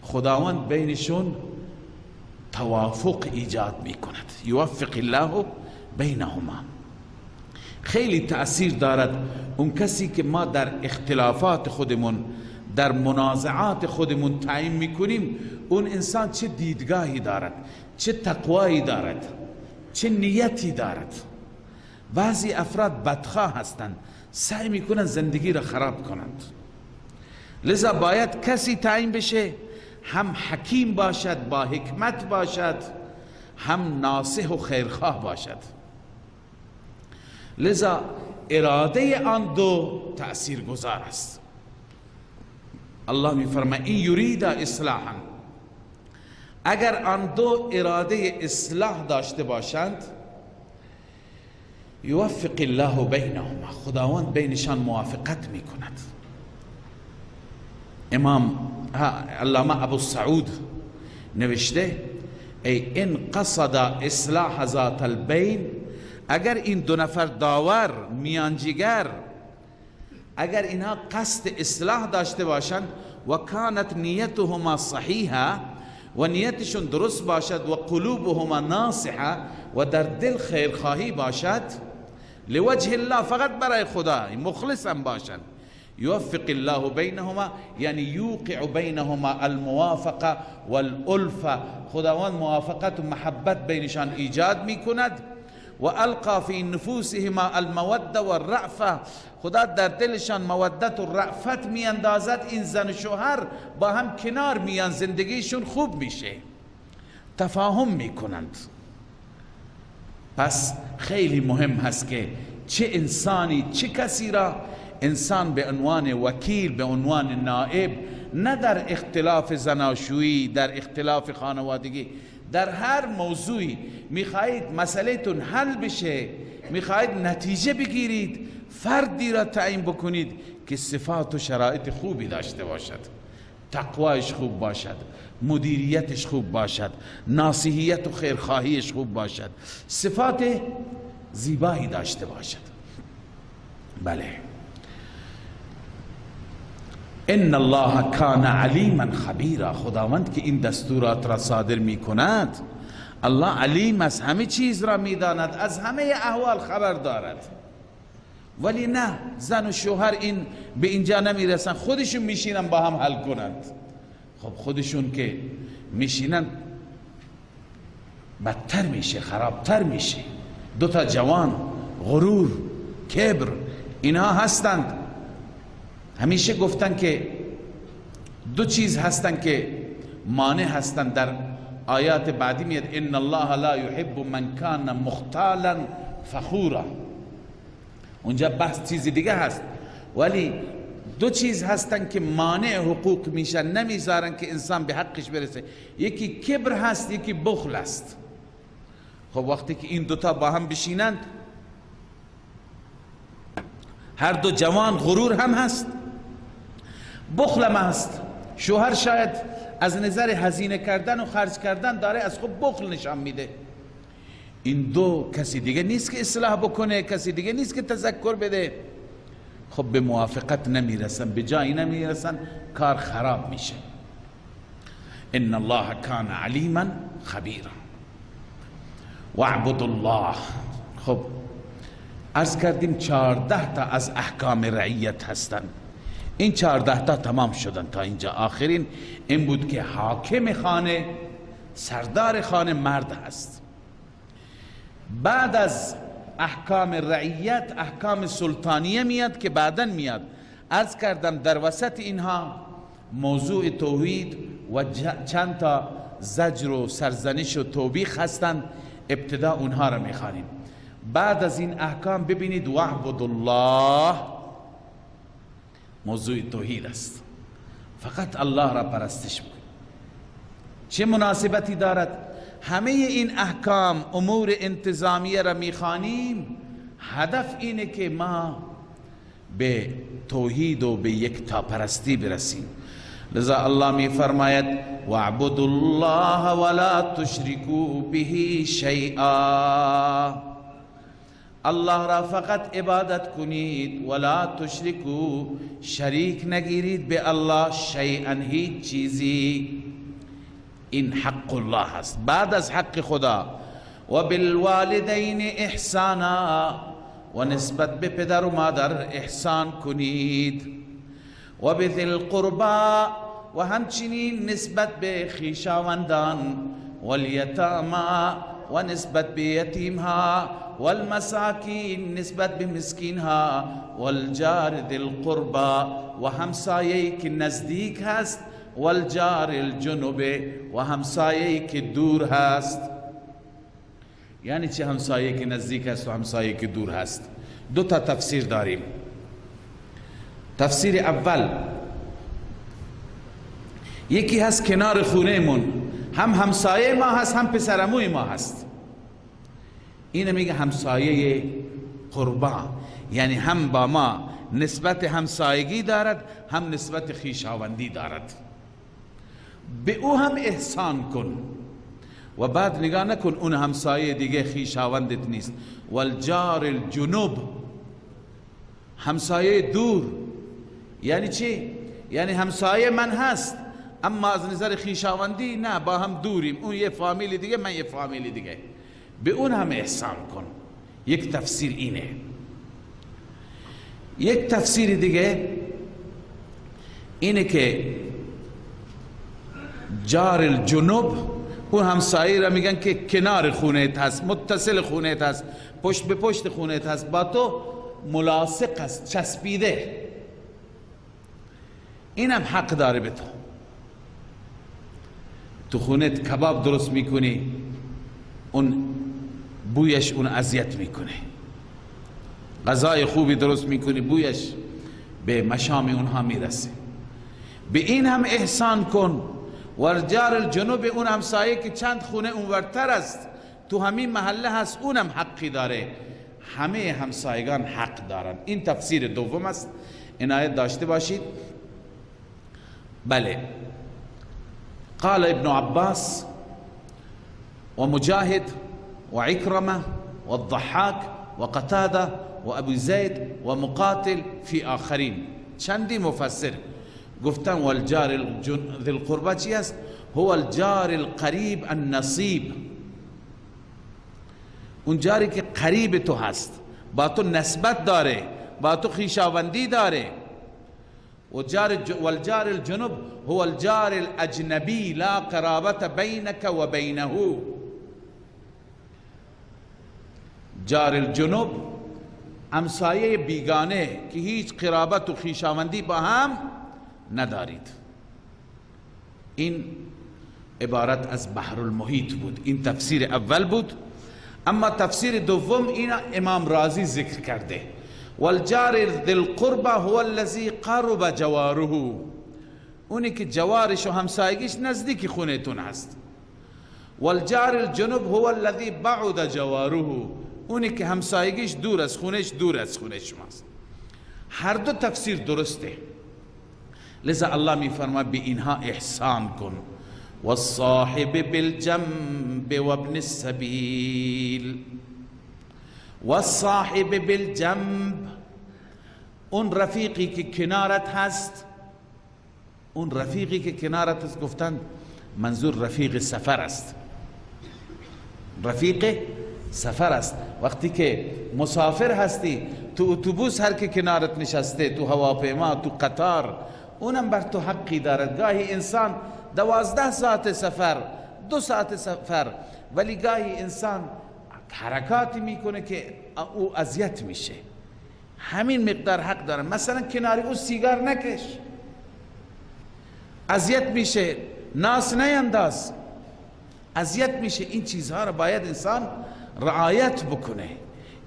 S1: خداوند بینشون توافق ایجاد می کند. یوفق الله بینهما. خیلی تأثیر دارد اون کسی که ما در اختلافات خودمون، در منازعات خودمون تعیین میکنیم، اون انسان چه دیدگاهی دارد، چه تقوایی دارد، چه نیتی دارد. بعضی افراد بدخواه هستند، سعی میکنن زندگی را خراب کنند. لذا باید کسی تعیین بشه هم حکیم باشد، با حکمت باشد، هم ناصح و خیرخواه باشد. لذا اراده آن دو تأثیر گذار است. الله می فرماید این یرید اصلاحا، اگر آن دو اراده اصلاح داشته باشند، یوفق الله بینهما، خداوند بینشان موافقت می کند. امام علامه ابو سعود نوشته ای ان قصد اصلاح ذات البین، اگر این دو نفر داور، میانجیگر، اگر اینها قصد اصلاح داشته باشند، و کانت نیتهما صحیحه، و نیتشون درست باشد و قلوبهما ناصحه و در دل خیرخواهی باشد، لوجه الله، فقط برای خدا مخلص هم باشد، یوفق الله بینهما، یعنی یوقع بینهما الموافقه والالفه، خداوند موافقت و محبت بینشان ایجاد میکند. و القا فی نفوسهما الموده والرأفه، خدا در دلشان مودت و رأفت میاندازد، این زن و شوهر با هم کنار میان، زندگیشون خوب میشه، تفاهم میکنند. پس خیلی مهم هست که چه انسانی چه کسی را انسان به عنوان وکیل، به عنوان نائب، نه در اختلاف زناشویی، در اختلاف خانوادگی، در هر موضوعی میخواهید مسئله تون حل بشه، میخواهید نتیجه بگیرید، فردی را تعیین بکنید که صفات و شرایط خوبی داشته باشد، تقوایش خوب باشد، مدیریتش خوب باشد، ناصحیت و خیرخواهیش خوب باشد، صفات زیبایی داشته باشد. بله، ان الله کان علیما خبیرا، خداوند که این دستورات را صادر می کند، الله علیم است، همه چیز را می داند، از همه احوال خبر دارد. ولی نه، زن و شوهر این به اینجا نمی رسن، خودشون میشینن با هم حل کنند. خب خودشون که میشینن بدتر میشه، خرابتر میشه. دو تا جوان، غرور، کبر، اینها هستند. همیشه گفتن که دو چیز هستن که مانع هستن، در آیات بعدی میاد ان الله لا يحب من کان مختالا فخورا، اونجا بحث چیزی دیگه هست، ولی دو چیز هستن که مانع حقوق میشن، نمیذارن که انسان به حقش برسه. یکی کبر هست، یکی بخل است. خب وقتی که این دوتا با هم بشینند، هر دو جوان، غرور هم هست، بخل هم هست. شوهر شاید از نظر هزینه کردن و خرج کردن داره از خود بخل نشان میده. این دو کسی دیگه نیست که اصلاح بکنه، کسی دیگه نیست که تذکر بده. خب به موافقت نمیرسن، به جایی نمیرسن، کار خراب میشه. ان الله کان علیما خبیرا واعبدوا الله. خب عرض کردیم 14 تا از احکام رعیت هستند. این 14 تا تمام شدن تا اینجا. آخرین این بود که حاکم خانه، سردار خانه مرد هست. بعد از احکام رعیت احکام سلطانیه میاد که بعداً میاد. عرض کردم در وسط اینها موضوع توحید و چند تا زجر و سرزنش و توبیخ هستند. ابتدا اونها را میخوانیم. بعد از این احکام ببینید واعبدوا الله، موضوع توحید است، فقط الله را پرستش بکنید. چه مناسبتی دارد؟ همه این احکام امور انتظامیه را میخوانیم، هدف اینه که ما به توحید و به یکتا پرستی برسیم. لذا الله می فرماید واعبدوا الله ولا تشركوا به شیئا، الله را فقط عبادت کنید، ولا تشرکو، شریک نگیرید به الله، شیئا، هیچ چیزی. این حق الله هست. بعد از حق خدا و بالوالدین احسانا، و نسبت به پدر و مادر احسان کنید، و بذی القربا، و همچنین نسبت به خویشاوندان، والیتاما، و نسبت به یتیم ها، والمساکین، نسبت به مسکین ها، والجار ذی القربا، و همسایه‌ای که نزدیک هست، والجار الجنوب، و همسایه‌ای که دور هست. یعنی چه همسایه‌ای که نزدیک هست و همسایه‌ای که دور هست؟ دو تا تفسیر داریم. تفسیر اول، یکی هست کنار خونه من، هم همسایه ما هست هم پسرعموی ما هست، اینه میگه همسایه قربا، یعنی هم با ما نسبت همسایگی دارد، هم نسبت خویشاوندی دارد. به او هم احسان کن و بعد نگاه نکن اون همسایه دیگه خویشاوندت نیست. والجار الجنوب، همسایه دور. یعنی چی؟ یعنی همسایه من هست اما از نظر خویشاوندی نه، با هم دوریم، اون یه فامیلی دیگه من یه فامیلی دیگه، به اون هم احسان کن. یک تفسیر اینه. یک تفسیر دیگه اینه که جار الجنوب، اون همسایه را میگن که کنار خونت هست، متصل خونت هست، پشت به پشت خونت هست، با تو ملاصق هست، چسبیده، اینم حق داره به تو خونت کباب درست میکنی، اون بویش اون اذیت میکنه، غذای خوبی درست میکنی بویش به مشام اونها میرسه، به این هم احسان کن. ورجار الجنوب، اون همسایه که چند خونه اونورتر است، تو همین محله هست، اونم حقی داره. همه همسایگان حق دارن. این تفسیر دوم است، عنایت داشته باشید. بله، قال ابن عباس و مجاهد و عکرمه و الضحاک و قتاده و ابو زید و مقاتل فی آخرین، چندی مفسر گفتن والجار ذی القربه چی است؟ هو الجار القریب النصیب، اون جاری که قریب تو هست، با تو نسبت داره، با تو خویشاوندی داره. والجار الجنوب هو الجار الاجنبی لا قرابت بینک و بینه. جار الجنوب همسایه بیگانه که هیچ قرابت و خویشاوندی با هم ندارید. این عبارت از بحر المحیط بود. این تفسیر اول بود. اما تفسیر دوم این امام رازی ذکر کرده، والجار ذی القربه هو الذی قرب جواره، اونی که جوارش و همسایگیش نزدیک خونتون هست. والجار الجنوب هو الذی بعد جواره، اونی که همسایگیش دور از خونش، دور از خونه شماست. هر دو تفسیر درسته. لذا الله می فرماید به اینها احسان کن. والصاحب بالجنب وابن السبیل. والصاحب بالجنب، اون رفیقی که کنارت هست، اون رفیقی که کنارت هست، گفتن منظور رفیق سفر است. رفیق سفر است. وقتی که مسافر هستی، تو اتوبوس هر که کنارت نشسته، تو هواپیما، تو قطار، اونم بر تو حقی دارد. گاهی انسان 12 ساعت سفر، 2 ساعت سفر، ولی گاهی انسان حرکاتی میکنه که او اذیت میشه، همین مقدار حق داره. مثلا کناری او سیگار نکش، اذیت میشه، ناس نینداز، اذیت میشه. این چیزها را باید انسان رعایت بکنه.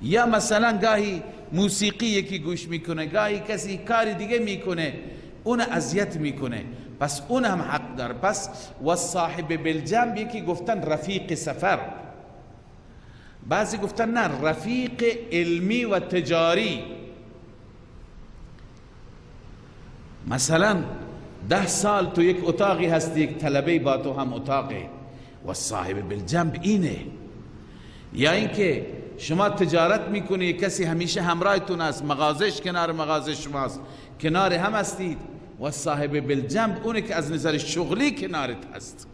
S1: یا مثلا گاهی موسیقی یکی گوش میکنه، گاهی کسی کاری دیگه میکنه، اون اذیت میکنه، پس اون هم حق داره. پس والصاحب بالجنب، یکی گفتن رفیق سفر، بعضی گفتن نه رفیق علمی و تجاری. مثلا 10 سال تو یک اتاقی هستی، یک طلبه با تو هم اتاقه، والصاحب بالجنب اینه. یا اینکه شما تجارت میکنی، کسی همیشه همراهتون است، مغازش کنار مغازه شماست، کنار هم هستید، والصاحب بالجنب اونه که از نظر شغلی کنارت هست.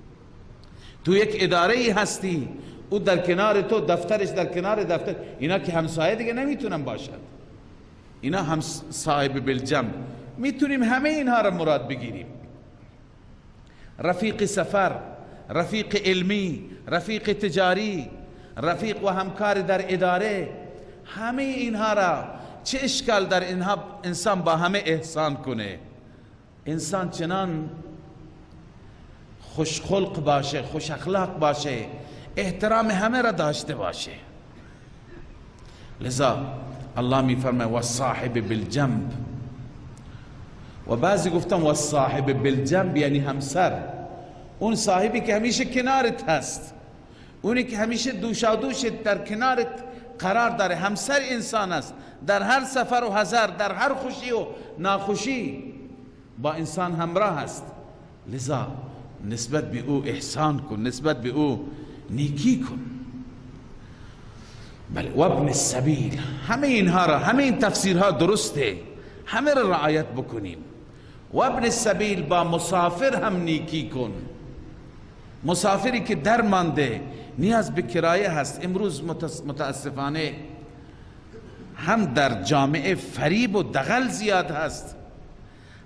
S1: تو یک اداره هستی، او در کنار تو، دفترش در کنار دفتر، اینا که همسایه دیگه نمیتونن باشد، اینا هم صاحب بالجنب. میتونیم همه اینها را مراد بگیریم. رفیق سفر، رفیق علمی، رفیق تجاری، رفیق و همکار در اداره، همه اینها را چه اشکال در اینها انسان با همه احسان کنه. انسان چنان خوش خلق باشه، خوش اخلاق باشه، احترام همه را داشته باشه. لذا الله می فرماید والصاحب بالجنب. و بعضی گفتن والصاحب بالجنب یعنی همسر، اون صاحبی که همیشه کنارت هست، اونی که همیشه دوشادوشت در کنارت قرار داره، همسر انسان است، در هر سفر و حضر، در هر خوشی و ناخوشی با انسان همراه است. لذا نسبت به او احسان کن، نسبت به او نیکی کن. بله، و ابن السبیل، همه اینها را، همه این تفسیرها درسته، همه را رعایت بکنیم. و ابن السبیل با مسافر هم نیکی کن. مسافری که در مانده نیاز به کرایه هست. امروز متاسفانه هم در جامعه فریب و دغل زیاد هست،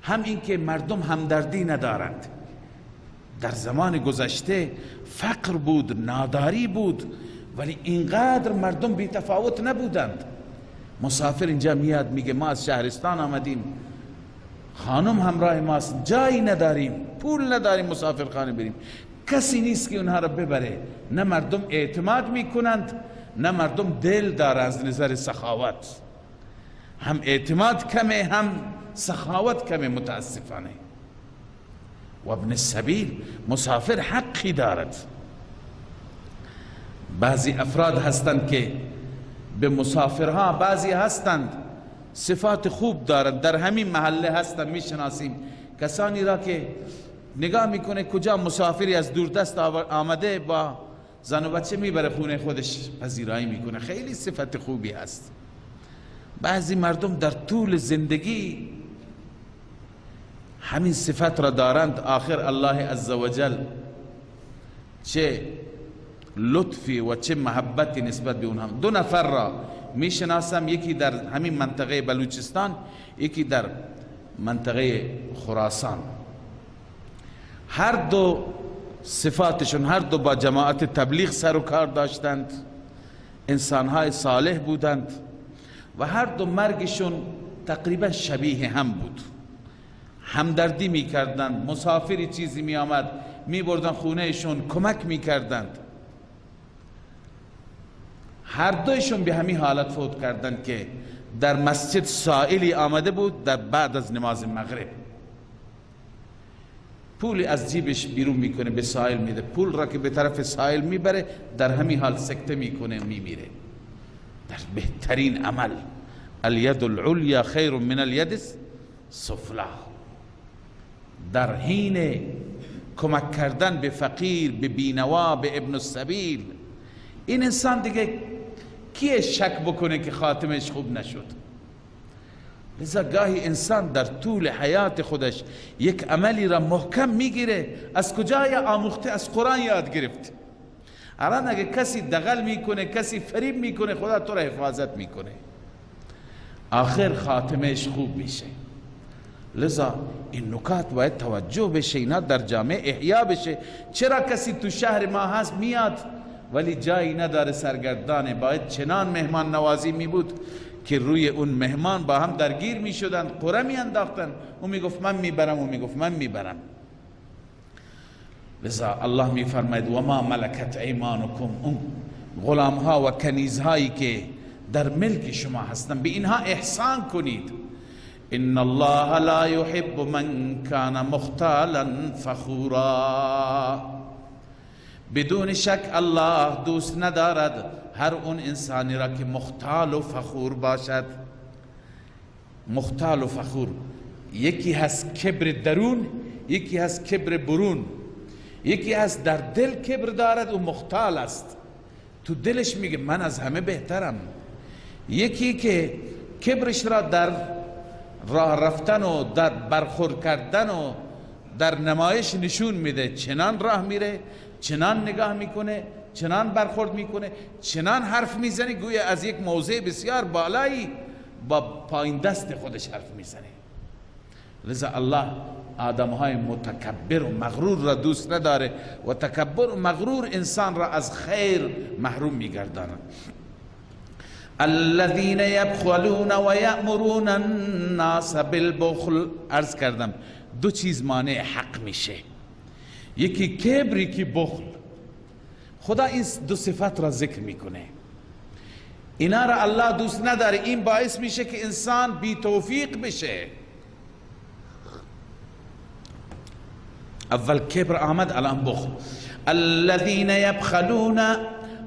S1: هم این که مردم همدردی ندارند. در زمان گذشته فقر بود، ناداری بود، ولی اینقدر مردم بی تفاوت نبودند. مسافر اینجا میاد میگه ما از شهرستان آمدیم، خانم همراه ماست، جایی نداریم، پول نداریم مسافر خانه بریم، کسی نیست که اونها را ببره. نه مردم اعتماد میکنند، نه مردم دل داره از نظر سخاوت. هم اعتماد کمه، هم سخاوت کمه متاسفانه. و ابن السبیل مسافر حقی دارد. بعضی افراد هستند که به مسافرها، بعضی هستند صفات خوب دارند، در همین محله هستند، میشناسیم کسانی را که نگاه میکنه کجا مسافری از دوردست آمده با زن و بچه میبره خونه خودش پذیرایی میکنه، خیلی صفت خوبی هست. بعضی مردم در طول زندگی همین صفت را دارند، آخر الله عزوجل چه لطفی و چه محبتی نسبت به اونها. دو نفر را میشناسم، یکی در همین منطقه بلوچستان، یکی در منطقه خراسان. هر دو صفاتشون، هر دو با جماعت تبلیغ سر و کار داشتند، انسانهای صالح بودند و هر دو مرگشون تقریبا شبیه هم بود. همدردی میکردند، مسافری چیزی می آمد می بردن خونهشون، کمک میکردند. هر دویشون به همین حالت فوت کردند که در مسجد سائلی آمده بود در بعد از نماز مغرب، پولی از جیبش بیرون میکنه به سائل میده، پول را که به طرف سائل میبره در همین حال سکته میکنه میمیره. در بهترین عمل، الید العلیا خیر من الید السفلی، در حین کمک کردن به فقیر، به بینوا، به ابن السبیل. این انسان دیگه کیه شک بکنه که خاتمش خوب نشد؟ لذا گاهی انسان در طول حیات خودش یک عملی را محکم میگیره. از کجای آموخته؟ از قرآن یاد گرفت. الان اگه کسی دغل میکنه، کسی فریب میکنه، خدا تو را حفاظت میکنه، آخر خاتمش خوب میشه. لذا این نکات باید توجه بشه، اینا در جامعه احیا بشه. چرا کسی تو شهر ما هست میاد ولی جایی نداره سرگردانه؟ باید چنان مهمان نوازی می بود که روی اون مهمان با هم درگیر می شدن، قره می انداختن، اون می گفت من می برم، اون می گفت من می برم. لذا الله می فرماید و ما ملکت ایمانکم، اون غلام ها و کنیز هایی که در ملک شما هستن به اینها احسان کنید. ان الله لا يحب من كان مختالا فخورا، بدون شک الله دوست ندارد هر اون انسانی را که مختال و فخور باشد. مختال و فخور، یکی هست کبر درون، یکی هست کبر برون. یکی هست در دل کبر دارد و مختال است، تو دلش میگه من از همه بهترم. یکی که کبرش را در راه رفتن و در برخورد کردن و در نمایش نشون میده، چنان راه میره، چنان نگاه میکنه، چنان برخورد میکنه، چنان حرف میزنه گویا از یک موضع بسیار بالایی با پایین دست خودش حرف میزنه. لذا الله آدمهای متکبر و مغرور را دوست نداره و تکبر و مغرور انسان را از خیر محروم میگرداند. الذين يبخلون ويأمرون الناس بالبخل. عرض کردم دو چیز مانع حق میشه، یکی کبر، یکی بخل. خدا این دو صفت را ذکر میکنه، اینا را الله دوست نداره. این باعث میشه که انسان بی توفیق بشه. اول کبر آمد، الان بخل. الذين يبخلون،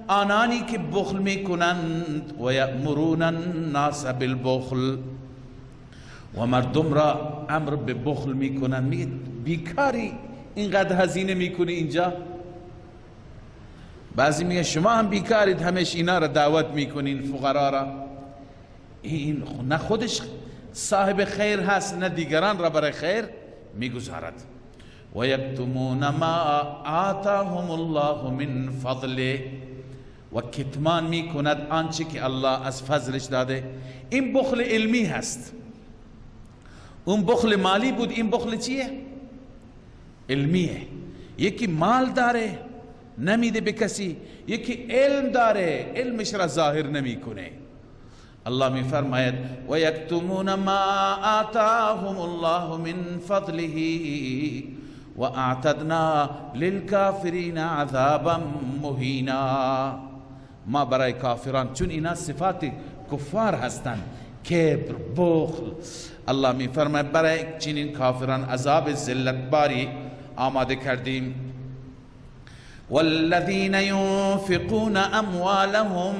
S1: آنانی که بخل میکنند، و یأمرون الناس بالبخل، و مردم را امر به بخل میکنند. میگه بیکاری اینقدر هزینه میکنی اینجا. بعضی میگه شما هم بیکارید، همش اینا را دعوت میکنین فقرا را. این نه خودش صاحب خیر هست نه دیگران را برای خیر میگذارد. و یکتمون ما آتاهم الله من فضله، و کتمان میکند آنچه که الله از فضلش داده. این بخل علمی هست، اون بخل مالی بود، این بخل چیه؟ علمیه. یکی مال داره نمیده به کسی، یکی علم داره علمش را ظاهر نمیکنه. الله می فرماید و یکتمون ما آتاهم الله من فضله و اعتدنا للکافرین عذابا مهینا. ما برای کافران، چون اینا صفات کفار هستند، کبر، بخل، الله می فرماید برای چنین کافران عذاب ذلت باری آماده کردیم. والذین ينفقون اموالهم،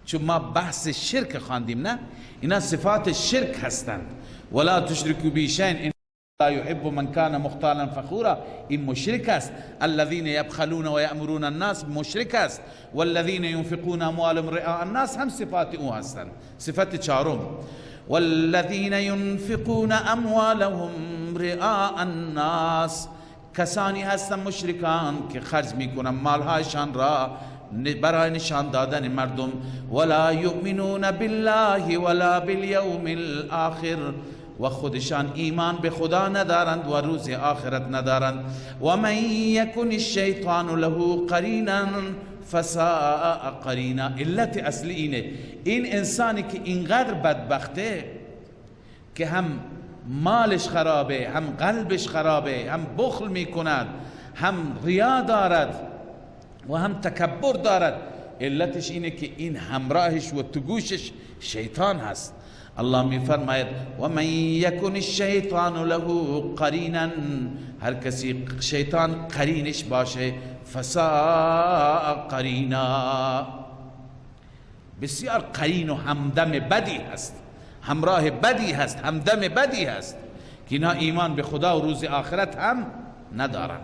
S1: چون ما بحث شرک خواندیم، نه اینا صفات شرک هستند. ولا تشرکوا بی شیء لا يحب من كان مختالا فخورا، این مشرک است. الذين يبخلون ويأمرون الناس مشرک است. والذين ينفقون اموالهم رئاء الناس هم صفات او هستند. صفت چهارم والذين ينفقون اموالهم رئاء الناس، کسانی هستند مشرکان که خرج میکنن مالهایشان را برای نشان دادن مردم. ولا یؤمنون بالله ولا بالیوم الاخر، و خودشان ایمان به خدا ندارند و روز آخرت ندارند. و من یکن الشیطان له قرینا فساء قرینا. علت اصلی اینه، این انسانی که اینقدر بدبخته که هم مالش خرابه، هم قلبش خرابه، هم بخل میکند، هم ریا دارد و هم تکبر دارد، علتش اینه که این همراهش و تو گوشش شیطان هست. الله می فرماید و من یکن الشیطان له قرینا، هر کسی شیطان قرینش باشه، فساء قرینا، بسیار قرین و همدم بدی هست، همراه بدی هست، همدم بدی هست که اینا ایمان به خدا و روز آخرت هم ندارن.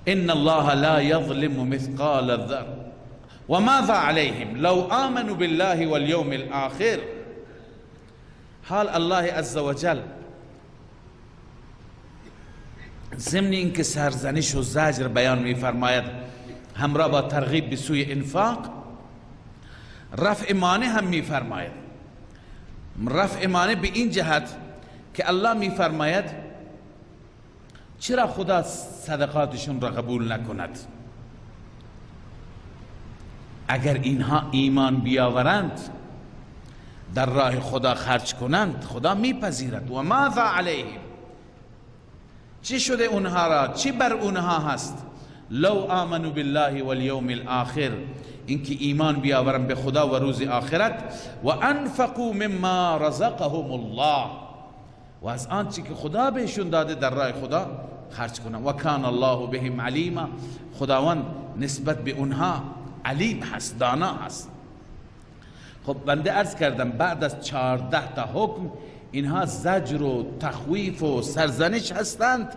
S1: ان الله لا يظلم مثقال الذره و ماذا عليهم لو آمنوا بالله واليوم الآخر. حال الله عز وجل ضمن اینکه سرزنش و زجر بیان می فرماید همراه با ترغیب به سوی انفاق، رفع مانع هم می فرماید. رفع مانع به این جهت که الله می فرماید چرا خدا صدقاتشون را قبول نکند؟ اگر اینها ایمان بیاورند، در راه خدا خرج کنند، خدا میپذیرد. و ماذا علیهم، چی شده اونها را، چی بر اونها هست؟ لو آمنوا بالله والیوم الاخر، اینکه ایمان بیاورند به خدا و روز آخرت. و انفقوا مما رزقهم الله، و از آنچه که خدا بهشون داده در راه خدا خرج کنند. و کان الله بهم علیما، خداوند نسبت به اونها علیم هست، دانا هست. خب بنده عرض کردم بعد از 14 تا حکم اینها زجر و تخویف و سرزنش هستند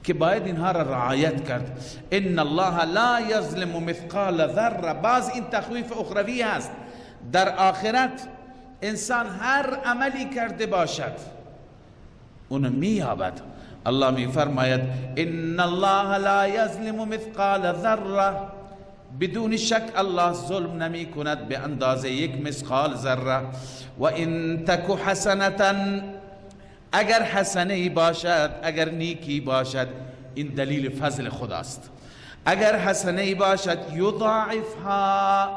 S1: که باید اینها را رعایت کرد. ان الله لا یظلم مثقال ذره، باز این تخویف اخروی هست. در آخرت انسان هر عملی کرده باشد اونو مییابد. الله می فرماید ان الله لا یظلم مثقال ذره، بدون شک الله ظلم نمی کند به اندازه یک مثقال ذره. و ان تک حسنة، اگر حسنه باشد، اگر نیکی باشد، این دلیل فضل خداست. اگر حسنه باشد یضاعفها،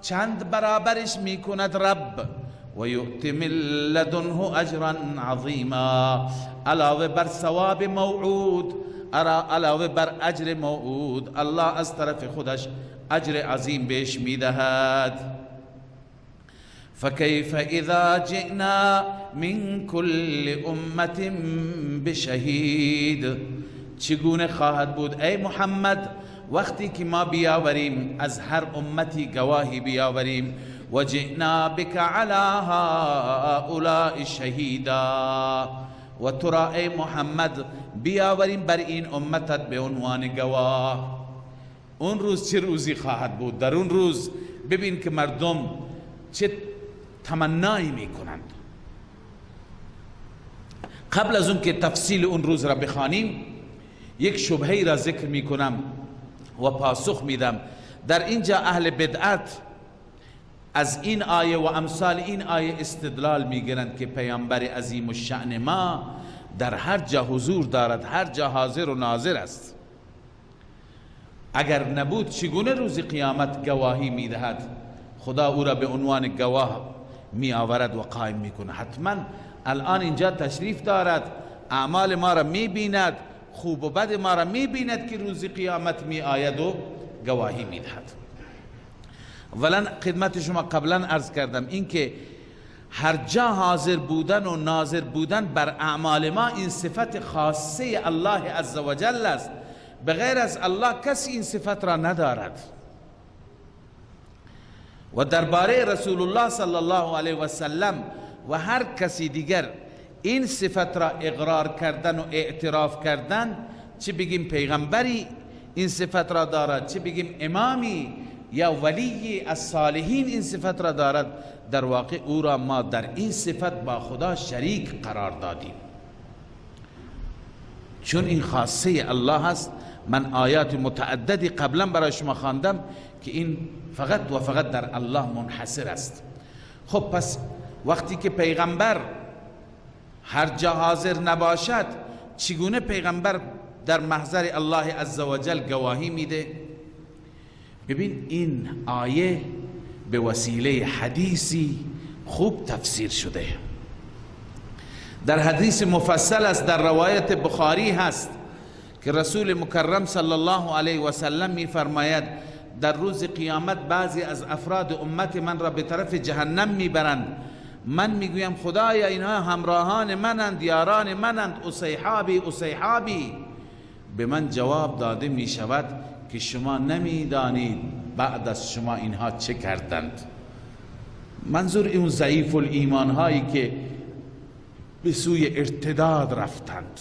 S1: چند برابرش می کند رب. و یؤتی من لدنه اجرا عظیما، علاوه بر ثواب موعود، علاوه بر اجر موعود، الله از طرف خودش اجر عظیم بهش میدهد. فكيف اذا جئنا من كل امه بشهید، چگونه خواهد بود ای محمد وقتی که ما بیاوریم از هر امتی گواهی بیاوریم. و جئنا بك على هؤلاء شهیدا، و تو را ای محمد بیاوریم بر این امتت به عنوان گواه. اون روز چه روزی خواهد بود؟ در اون روز ببین که مردم چه تمنایی می کنند. قبل از اون که تفصیل اون روز را بخوانیم یک شبهه را ذکر می کنم و پاسخ میدم. در اینجا اهل بدعت از این آیه و امثال این آیه استدلال میگیرند که پیامبر عظیم الشأن ما در هر جا حضور دارد، هر جا حاضر و ناظر است. اگر نبود چگونه روز قیامت گواهی میدهد؟ خدا او را به عنوان گواه می آورد و قائم میکنه. حتما الان اینجا تشریف دارد، اعمال ما را می بیند، خوب و بد ما را می بیند که روز قیامت می آید و گواهی می دهد. اولا خدمت شما قبلا عرض کردم این که هر جا حاضر بودن و ناظر بودن بر اعمال ما این صفت خاصه الله عزوجل است. بغیر از الله کسی این صفت را ندارد. و درباره رسول الله صلی الله علیه و سلم و هر کسی دیگر این صفت را اقرار کردن و اعتراف کردن، چه بگیم پیغمبری این صفت را دارد، چه بگیم امامی یا ولی از صالحین این صفت را دارد، در واقع او را ما در این صفت با خدا شریک قرار دادیم، چون این خاصه الله است. من آیات متعددی قبلا برای شما خواندم که این فقط و فقط در الله منحصر است. خب پس وقتی که پیغمبر هر جا حاضر نباشد، چگونه پیغمبر در محضر الله عزوجل گواهی میده؟ ببین این آیه به وسیله حدیثی خوب تفسیر شده. در حدیث مفصل است، در روایت بخاری هست که رسول مکرم صلی الله علیه و سلم می فرماید در روز قیامت بعضی از افراد امت من را به طرف جهنم میبرند. من میگویم خدایا اینها همراهان منند، یاران منند، اصیحابی اصیحابی. به من جواب داده می شود که شما نمیدانید بعد از شما اینها چه کردند. منظور اون ضعیف الایمان هایی که به سوی ارتداد رفتند.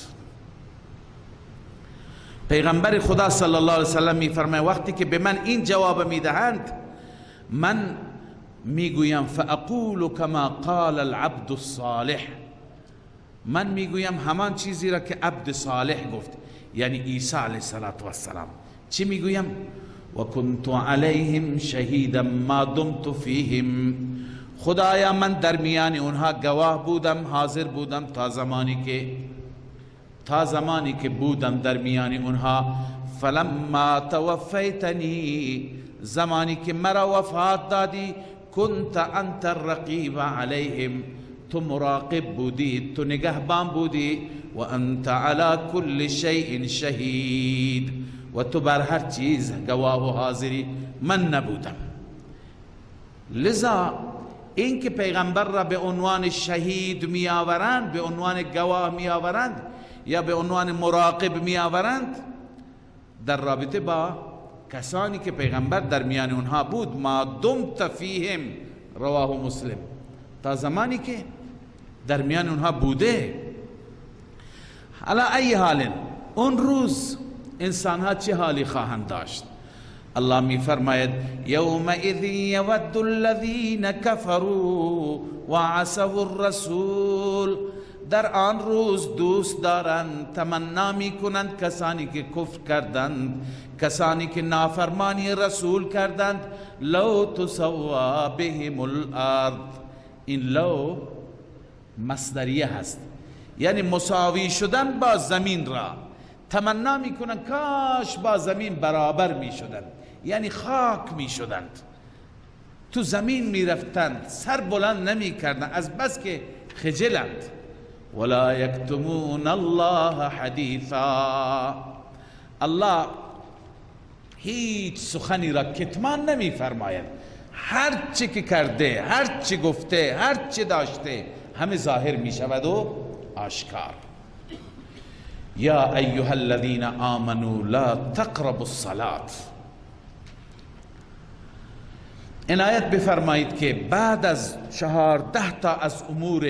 S1: پیغمبر خدا صلی الله علیه وسلم می فرماید وقتی که به من این جواب می دهند، من میگویم فاقول کما قال العبد الصالح، من میگویم همان چیزی را که عبد صالح گفت، یعنی عیسی علیه السلام. چی میگویم؟ و کنت علیهم شهیدا ما دمت فیهم، خدایا من در میان اونها گواه بودم، حاضر بودم تا زمانی که بودم در میان اونها. فلما توفیتنی، زمانی که مرا وفات دادی، کنت انت الرقیب علیهم، تو مراقب بودی، تو نگهبان بودی. و انت علی کل شیء شهید، و تو بر هر چیز گواه و حاضری، من نبودم. لذا این که پیغمبر را به عنوان شهید می آورند، به عنوان گواه می آورند یا به عنوان مراقب می آورند، در رابطه با کسانی که پیغمبر در میان اونها بود. ما دمت فیهم، رواه مسلم، تا زمانی که در میان اونها بوده. علی ای حال اون روز انسان ها چه حالی خواهند داشت؟ الله می فرماید یومئذ یود الذین کفروا وعصوا الرسول، در آن روز دوست دارند، تمنا می کنند کسانی که کفر کردند، کسانی که نافرمانی رسول کردند. لو تسوا بهم الارض، این لو مصدریه هست، یعنی مساوی شدن با زمین را تمنا می کنند کاش با زمین برابر می شدند، یعنی خاک می شدند، تو زمین می رفتند، سر بلند نمی کردند از بس که خجلند. ولا یکتمون الله حدیثا، الله هیچ سخنی را کتمان نمی فرماید. هر چی که کرده، هر چی گفته، هر چی داشته، همه ظاهر می شود و آشکار. یا ایها الذین آمنوا لا تقربوا الصلاة، عنایت بفرمایید که بعد از 14 تا از امور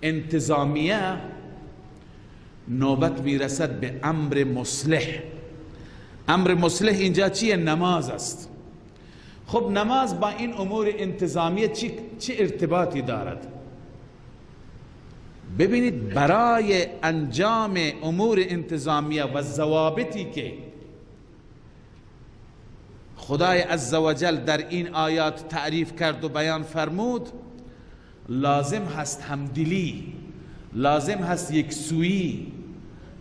S1: انتظامیه نوبت میرسد به امر مصلح. امر مصلح اینجا چیه؟ نماز است. خب نماز با این امور انتظامیه چه ارتباطی دارد؟ ببینید برای انجام امور انتظامیه و ضوابطی که خدای عزوجل در این آیات تعریف کرد و بیان فرمود، لازم هست همدلی، لازم هست یکسویی،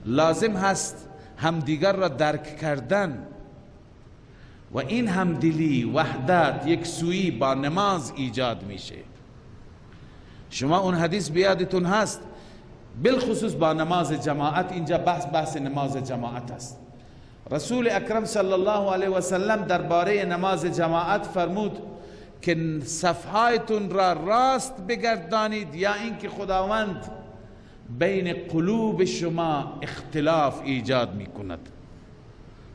S1: لازم هست همدیگر را درک کردن و این همدلی، وحدت، یکسویی با نماز ایجاد میشه. شما اون حدیث بیادتون هست، بالخصوص با نماز جماعت، اینجا بحث نماز جماعت است. رسول اکرم صلی الله علیه و سلم درباره نماز جماعت فرمود که صفهایتون را راست بگردانید یا اینکه خداوند بین قلوب شما اختلاف ایجاد میکند.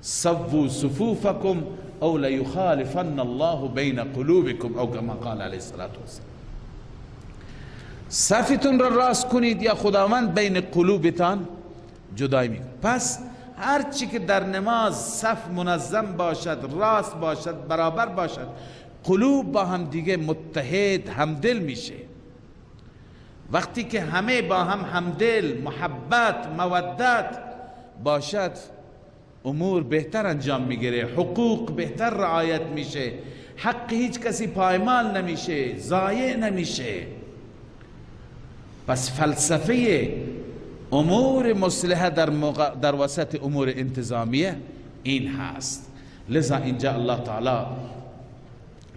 S1: صفوا صفوفکم او لیخالفن الله بین قلوبکم او کما قال علیه الصلاة والسلام. صفتون را راست کنید یا خداوند بین قلوبتان جدای میکند. پس هرچی که در نماز صف منظم باشد، راست باشد، برابر باشد، قلوب با هم دیگه متحد، همدل میشه. وقتی که همه با هم همدل، محبت، مودت باشد، امور بهتر انجام میگیره، حقوق بهتر رعایت میشه، حق هیچ کسی پایمال نمیشه، ضایع نمیشه. پس فلسفه امور مصلحه در وسط امور انتظامیه این هست. لذا اینجا الله تعالی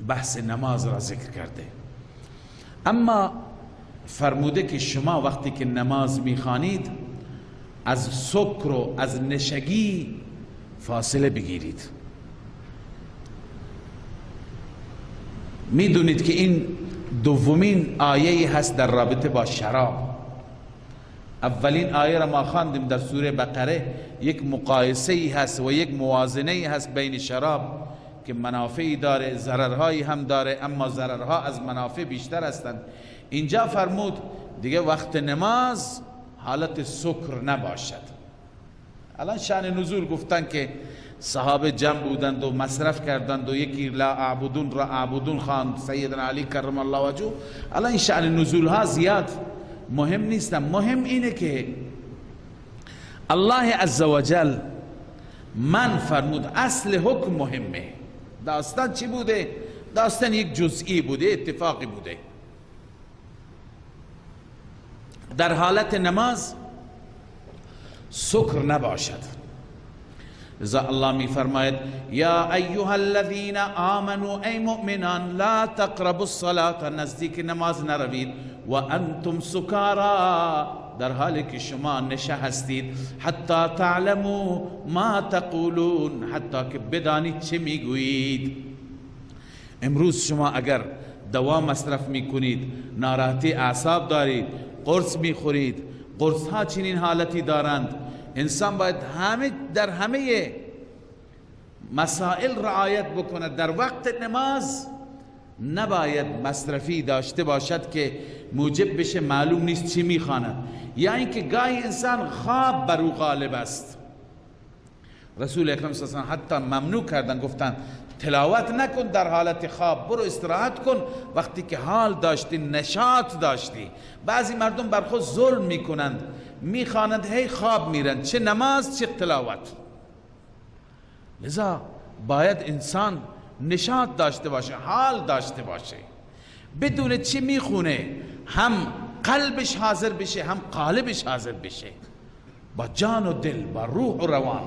S1: بحث نماز را ذکر کرده. اما فرموده که شما وقتی که نماز میخوانید از سکر و از نشگی فاصله بگیرید. میدونید که این دومین آیه هست در رابطه با شراب. اولین آیه را ما خواندیم در سوره بقره، یک مقایسه هست و یک موازنه هست بین شراب که منافعی داره، ضررهایی هم داره، اما ضررها از منافع بیشتر هستند. اینجا فرمود دیگه وقت نماز حالت سکر نباشد. الان شأن نزول گفتن که صحابه جمع بودند و مصرف کردند و یکی لا اعبدون را اعبدون خواند، سیدنا علی کرم الله وجهه. الان این شأن نزول ها زیاد مهم نیستن، مهم اینه که الله عزوجل من فرمود. اصل حکم مهمه. داستان چی بوده؟ داستان یک جزئی بوده، اتفاقی بوده. در حالت نماز سکر نباشد. لذا الله می فرماید یا ایها الذین آمنوا، ای مؤمنان، لا تقربوا الصلاة، نزدیک نماز نروید، و انتم سکارا، در حالی که شما نشه هستید، حتی تعلموا ما تقولون، حتی که بدانید چه میگویید. امروز شما اگر دوا مصرف میکنید، ناراحتی اعصاب دارید، قرص میخورید، قرص ها چنین حالتی دارند، انسان باید در همه مسائل رعایت بکند. در وقت نماز نباید مصرفی داشته باشد که موجب بشه معلوم نیست چی میخواند، یا اینکه گاهی انسان خواب بر او غالب است. رسول اکرم صلی الله علیه و آله حتی ممنوع کردن، گفتن تلاوت نکن در حالت خواب، برو استراحت کن وقتی که حال داشتی، نشاط داشتی. بعضی مردم بر خود ظلم میکنند، میخوانند هی خواب میرند، چه نماز چه تلاوت. لذا باید انسان نشاط داشته باشه، حال داشته باشه، بدون چی میخونه هم قلبش حاضر بشه هم قالبش حاضر بشه، با جان و دل، با روح و روان.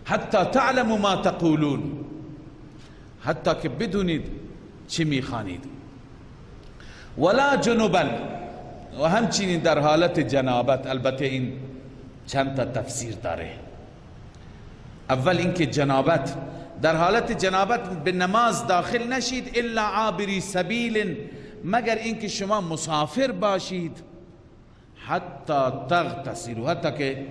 S1: حتی تعلموا ما تقولون، حتی که بدونید چی میخوانید. ولا جنوبا، و همچنین در حالت جنابت. البته این چند تا تفسیر داره. اول اینکه جنابت، در حالت جنابت به نماز داخل نشید الا عابری سبیل، مگر اینکه شما مسافر باشید، حتی تغتسلوا، حتی که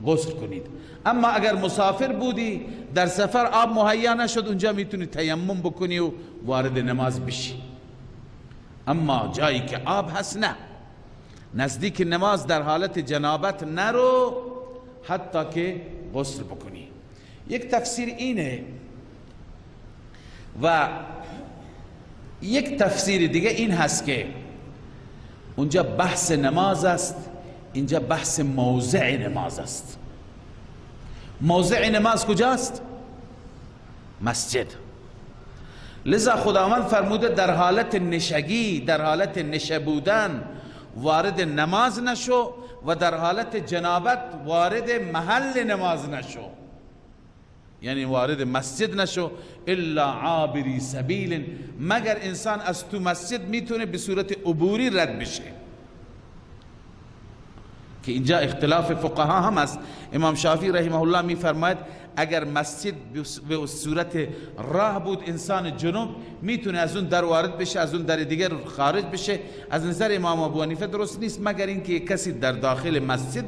S1: غسل کنید. اما اگر مسافر بودی، در سفر آب مهیا نشد، اونجا میتونی تیمم بکنی و وارد نماز بشی. اما جایی که آب هست نه، نزدیک نماز در حالت جنابت نرو حتی که غسل بکنی. یک تفسیر اینه، و یک تفسیر دیگه این هست که اونجا بحث نماز است، اینجا بحث موضع نماز است. موضع نماز کجاست؟ مسجد. لذا خداوند فرموده در حالت نشگی، در حالت نشه بودن وارد نماز نشو و در حالت جنابت وارد محل نماز نشو، یعنی وارد مسجد نشو. الا عابری سبیل، مگر انسان از تو مسجد میتونه به صورت عبوری رد بشه، که اینجا اختلاف فقها هم است. امام شافعی رحمه الله میفرماید اگر مسجد به صورت راه بود، انسان جنوب میتونه از اون در وارد بشه، از اون در دیگر خارج بشه. از نظر امام ابو حنیفه درست نیست، مگر اینکه کسی در داخل مسجد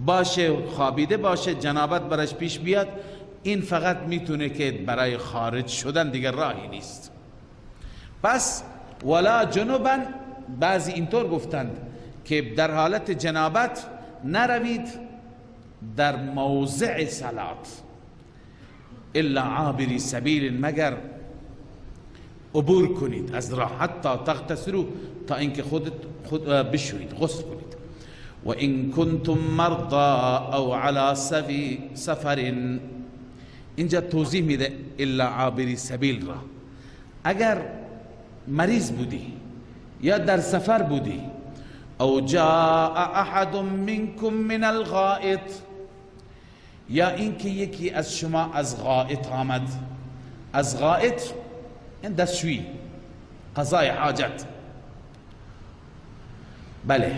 S1: باشه، خوابیده باشه، جنابت برش پیش بیاد، این فقط میتونه که برای خارج شدن، دیگر راهی نیست. پس ولا جنوبا، بعضی اینطور گفتند که در حالت جنابت نروید در موضع صلات، الا عابری سبیل، مگر عبور کنید از راه، حتی تغتسلوا، تا اینکه خود بشوید، غسل کنید. و ان کنتم مرضى او علی سفر، اینجا توضیح میده الا عابری سبیل را. اگر مریض بودی یا در سفر بودی، او جاء احد منکم من الغائط، یا اینکه یکی از شما از غائط آمد. از غائط این دستشویی، قضای حاجت. بله.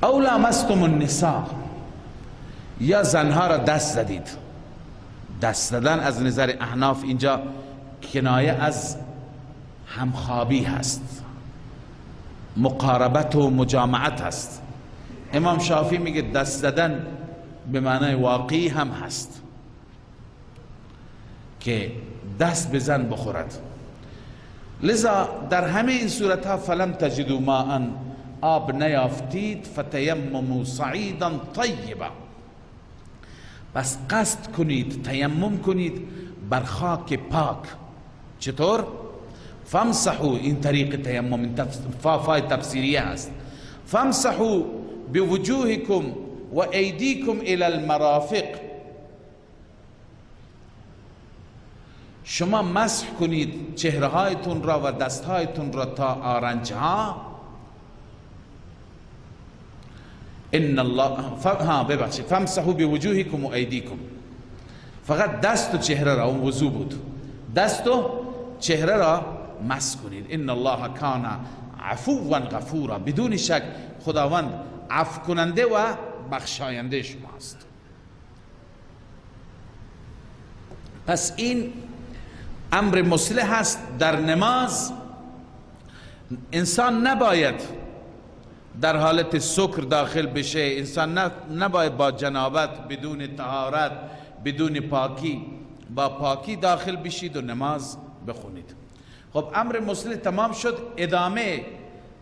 S1: او لامستم النساء، یا زنها را دست زدید. دست زدن از نظر احناف اینجا کنایه از همخوابی هست، مقاربت و مجامعت هست. امام شافعی میگه دست زدن به معنای واقعی هم هست، که دست به زن بخورد. لذا در همه این صورت ها فلم تجدوا ماء، آب نیافتید، فتیمموا صعیدا طیبا، پس قصد کنید، تیمم کنید بر خاک پاک. چطور؟ فامسحوا، این طریق تیمم فای تفسیریه هست. فامسحوا بوجوهکم و ایدیکم الى المرافق، شما مسح کنید چهره هایتون را و دست هایتون را تا آرنج ها. ان الله ببخشید، فامسحوا بوجوهکم و ایدیکم، فقط دست و چهره را، اون وضو بود، دست و چهره را مسح کنید. ان الله کان عفوا غفورا، بدون شک خداوند عفو کننده و بخشاینده شماست. پس این امر مصلح است. در نماز انسان نباید در حالت سکر داخل بشه، انسان نباید با جنابت، بدون طهارت، بدون پاکی، با پاکی داخل بشید و نماز بخونید. خب امر مصلح تمام شد. ادامه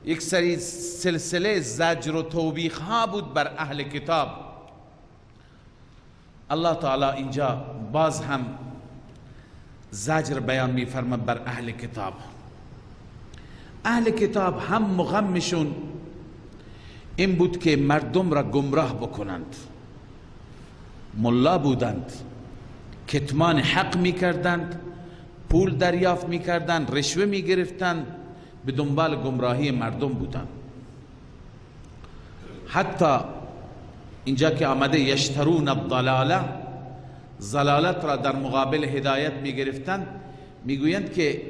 S1: یک سری سلسله زجر و توبیخ ها بود بر اهل کتاب. الله تعالی اینجا باز هم زجر بیان می‌فرماید بر اهل کتاب. اهل کتاب هم غمشون این بود که مردم را گمراه بکنند. ملا بودند، کتمان حق میکردند، پول دریافت میکردند، رشوه میگرفتند، به دنبال گمراهی مردم بودند. حتی اینجا که آمده یشترون الضلاله، ضلالت را در مقابل هدایت میگرفتند، میگویند که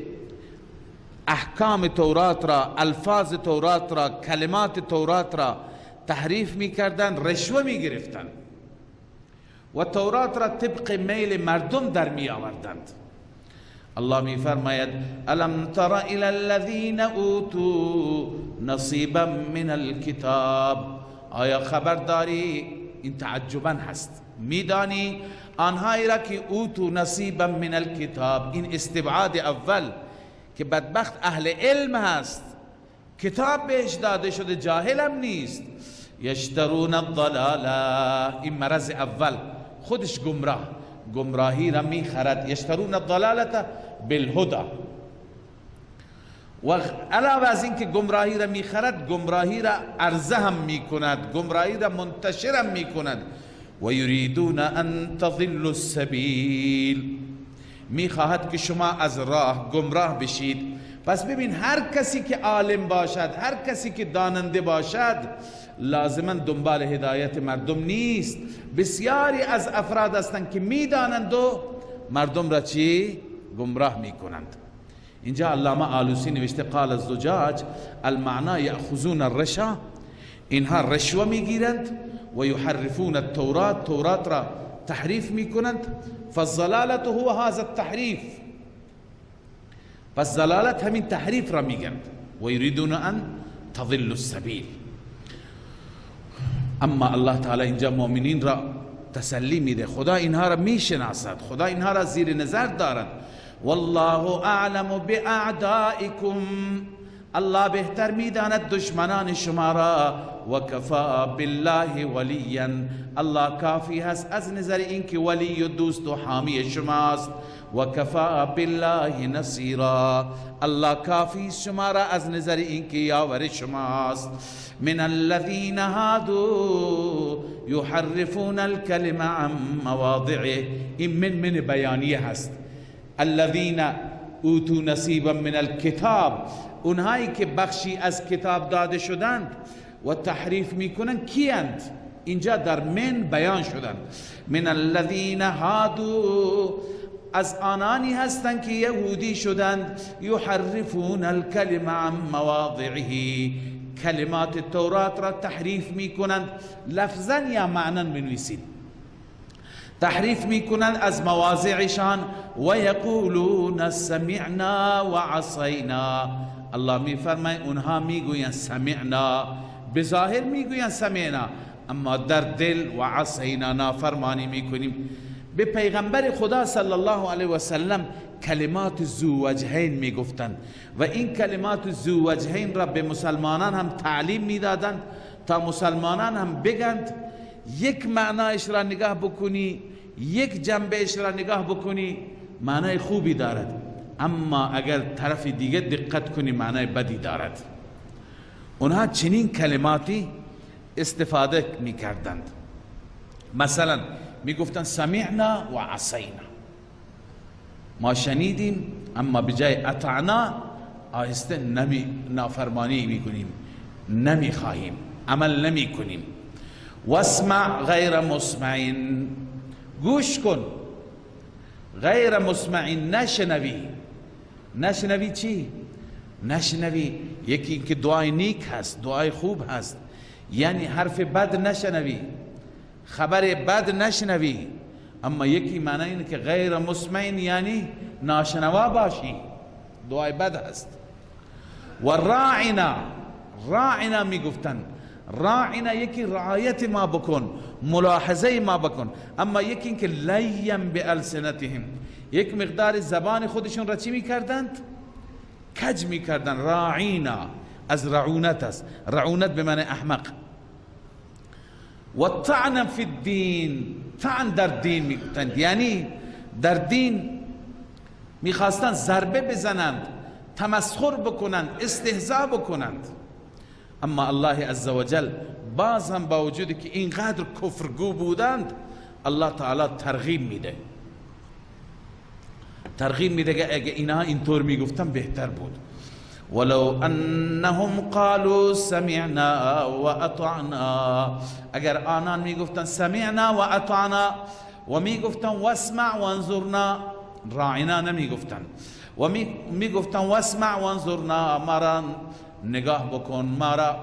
S1: احکام تورات را، الفاظ تورات را، کلمات تورات را تحریف میکردند، رشوه میگرفتند و تورات را طبق میل مردم در می آوردند. الله می فرماید الم تر الى الذين اوتوا نصیبا من الكتاب، آیا خبرداری؟ این تعجبا هست. میدانی آنهایی را که اوتوا نصیبا من الكتاب، این استبعاد اول که بدبخت اهل علم هست، کتاب بهش داده شده، جاهل هم نیست. یشترون الضلاله، این مرض اول، خودش گمراهی را میخرد. یشترون الضلالة بالهدى. و علاوه از این که گمراهی را میخرد، گمراهی را عرضه هم میکند، گمراهی را منتشر هم میکند. و یریدون ان تضلوا السبیل، میخواهد که شما از راه گمراه بشید. پس ببین هر کسی که عالم باشد، هر کسی که داننده باشد، لازما دنبال هدایت مردم نیست. بسیاری از افراد هستند که میدانند و مردم را چی؟ گمراه میکنند. اینجا علامه آلوسی نوشته قال الزجاج المعنى یأخذون الرشا، اینها رشوه میگیرند و یحرفون التورات، تورات را تحریف میکنند. فالضلالت هو هذا التحریف، پس ضلالت همین تحریف را میگند. و یریدون ان تضلوا السبیل. اما الله تعالی اینجا مؤمنین را تسلی میده، خدا اینها را میشناسد، خدا اینها را زیر نظر دارد. والله اعلم باعدائکم، الله بهتر میداند دشمنان شما را. و کفا بالله ولیا، الله کافی هست از نظر اینکه ولی و دوست و حامی شماست. و کفا بالله نصیرا، الله کافی شما را از نظر اینکه یاور شماست. من الذين هادوا يحرفون الكلم عن مواضعه، این من بیانیه هست. الذين اوتوا نصیبا من الكتاب، اونهایی که بخشی از کتاب داده شدند و تحریف میکنن کیند؟ اینجا در من بیان شدند. من الذين هادوا، از آنانی هستند که یهودی شدند. یحرفون الکلم عن مواضعه، کلمات تورات را تحریف میکنند. لفظا یا معنا بنویسید. تحریف میکنند از مواضعشان. و یقولون سمعنا و عصینا، الله میفرماید اونها میگویند سمعنا، بظاهر میگویند سمعنا، اما در دل و عصینا نافرمانی میکنیم. به پیغمبر خدا صلی الله علیه و سلم کلمات ذو وجهین میگفتند و این کلمات ذو وجهین را به مسلمانان هم تعلیم میدادند تا مسلمانان هم بگند یک معنایش را نگاه بکنی، یک جنبهش را نگاه بکنی معنای خوبی دارد، اما اگر طرف دیگه دقت کنی معنای بدی دارد. اونها چنین کلماتی استفاده میکردند. مثلا میگفتن سمعنا و عصینا، ما شنیدیم اما بجای اطعنا آهسته نافرمانی میکنیم، نمیخواهیم، عمل نمیکنیم. واسمع غیر مسمعین، گوش کن، غیر مسمعین، نشنوی. نشنوی چی؟ نشنوی یکی اینکه دعای نیک هست، دعای خوب هست، یعنی حرف بد نشنوی، خبر بد نشنوی. اما یکی معنی اینه که غیر مسمعین یعنی ناشنوا باشی، دعای بد هست. و راعنا، راعنا میگفتن، راعنا یکی رعایت ما بکن، ملاحظه ما بکن. اما یکی اینکه لیم بالسنتهم، یک مقدار زبان خودشون را چی میکردند؟ کج میکردن. راعینا از رعونت است، رعونت به معنی احمق. و طعن فی الدین، طعن در دین میگفتند، یعنی در دین میخواستند ضربه بزنند، تمسخر بکنند، استهزاء بکنند. اما الله عزوجل باز هم با وجودی که اینقدر کفرگو بودند الله تعالی ترغیب میده، ترغیب میده که اگه اینها اینطور میگفتن بهتر بود. ولو انهم قالوا سمعنا و اطعنا، اگر آنان میگفتن سمعنا و اطعنا و میگفتن واسمع وانظرنا، راعنا نمیگفتن، و میگفتن واسمع وانظرنا، ما نگاه بکن، ما را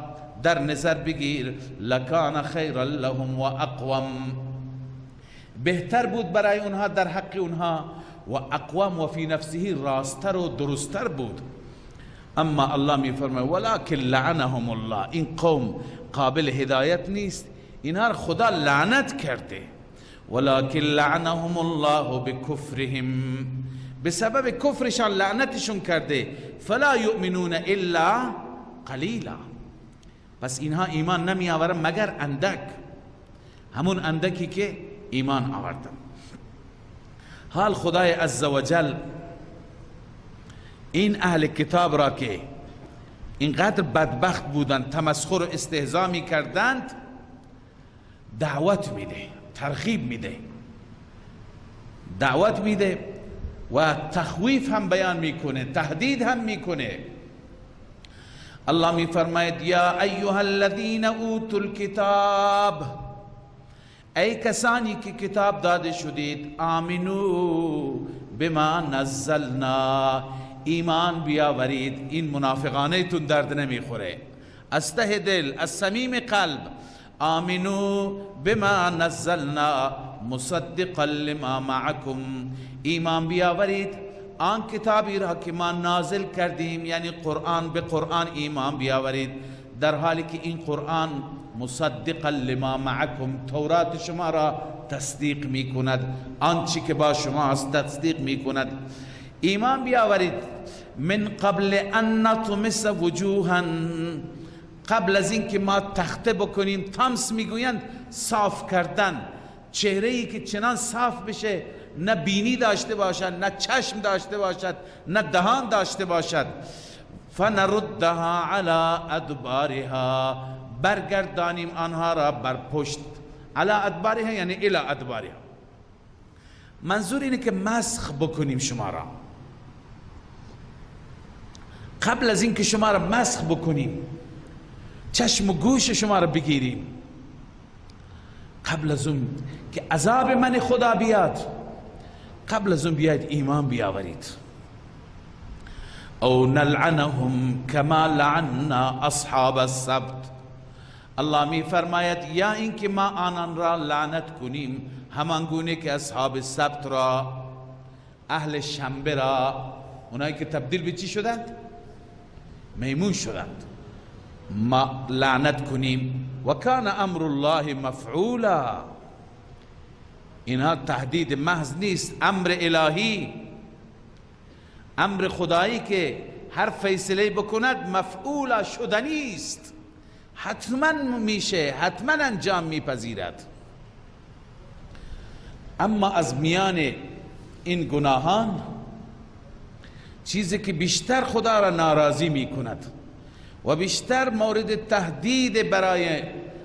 S1: در نظر بگیر، لکان خیرا لهم و اقوم، بهتر بود برای اونها در حق اونها، و اقوام و فی نفسه راستر و درستر بود. اما الله می فرماید ولکن لعنهم الله، این قوم قابل هدایت نیست، اینها خدا لعنت کرده. ولکن لعنهم الله بکفرهم، بسبب کفرشان لعنتشون کرده. فلا یؤمنون الا قلیلا، پس اینها ایمان نمی آورن مگر اندک، همون اندکی که ایمان آوردن. حال خدای عزوجل این اهل کتاب را که اینقدر بدبخت بودند، تمسخر و استهزا می کردند، دعوت میده، ترغیب میده، دعوت میده و تخویف هم بیان میکنه، تهدید هم میکنه. الله میفرماید یا ایها الذین اوتوا الکتاب، ای کسانی که کتاب داده شدید، آمنو بما نزلنا، ایمان بیاورید. این منافقانه تون درد نمیخوره، از ته دل، از صمیم قلب، آمنو بما نزلنا مصدقا لما معکم، ایمان بیاورید آن کتابی را که ما نازل کردیم، یعنی قرآن، به قرآن ایمان بیاورید در حالی که این قرآن مصدقا لما معکم، تورات شما را تصدیق می کند، آنچه که با شما است تصدیق می کند. ایمان بیاورید من قبل ان نطمس وجوها، قبل از این که ما تخته بکنیم. تمس میگویند صاف کردن، چهره ای که چنان صاف بشه نه بینی داشته باشد، نه چشم داشته باشد، نه دهان داشته باشد. فنردها علی ادبارها، برگردانیم آنها را بر پشت. علی ادبارها یعنی الی ادبارها، منظور اینه که مسخ بکنیم شما را. قبل از این که شما را مسخ بکنیم، چشم و گوش شما را بگیریم، قبل از اون که عذاب من خدا بیاد، قبل از اون بیاید ایمان بیاورید. او نلعنهم کما لعنا اصحاب السبت، الله می فرماید یا این که ما آنان را لعنت کنیم همان گونه که اصحاب سبت را، اهل شنبه را، اونایی که تبدیل به چی شدند؟ میمون شدند، ما لعنت کنیم. و کان امر الله مفعولا، اینها تهدید محض نیست، امر الهی، امر خدایی که هر فیصله بکند مفعولا، شدنی است، حتما میشه، حتما انجام میپذیرد. اما از میان این گناهان چیزی که بیشتر خدا را ناراضی میکند و بیشتر مورد تهدید برای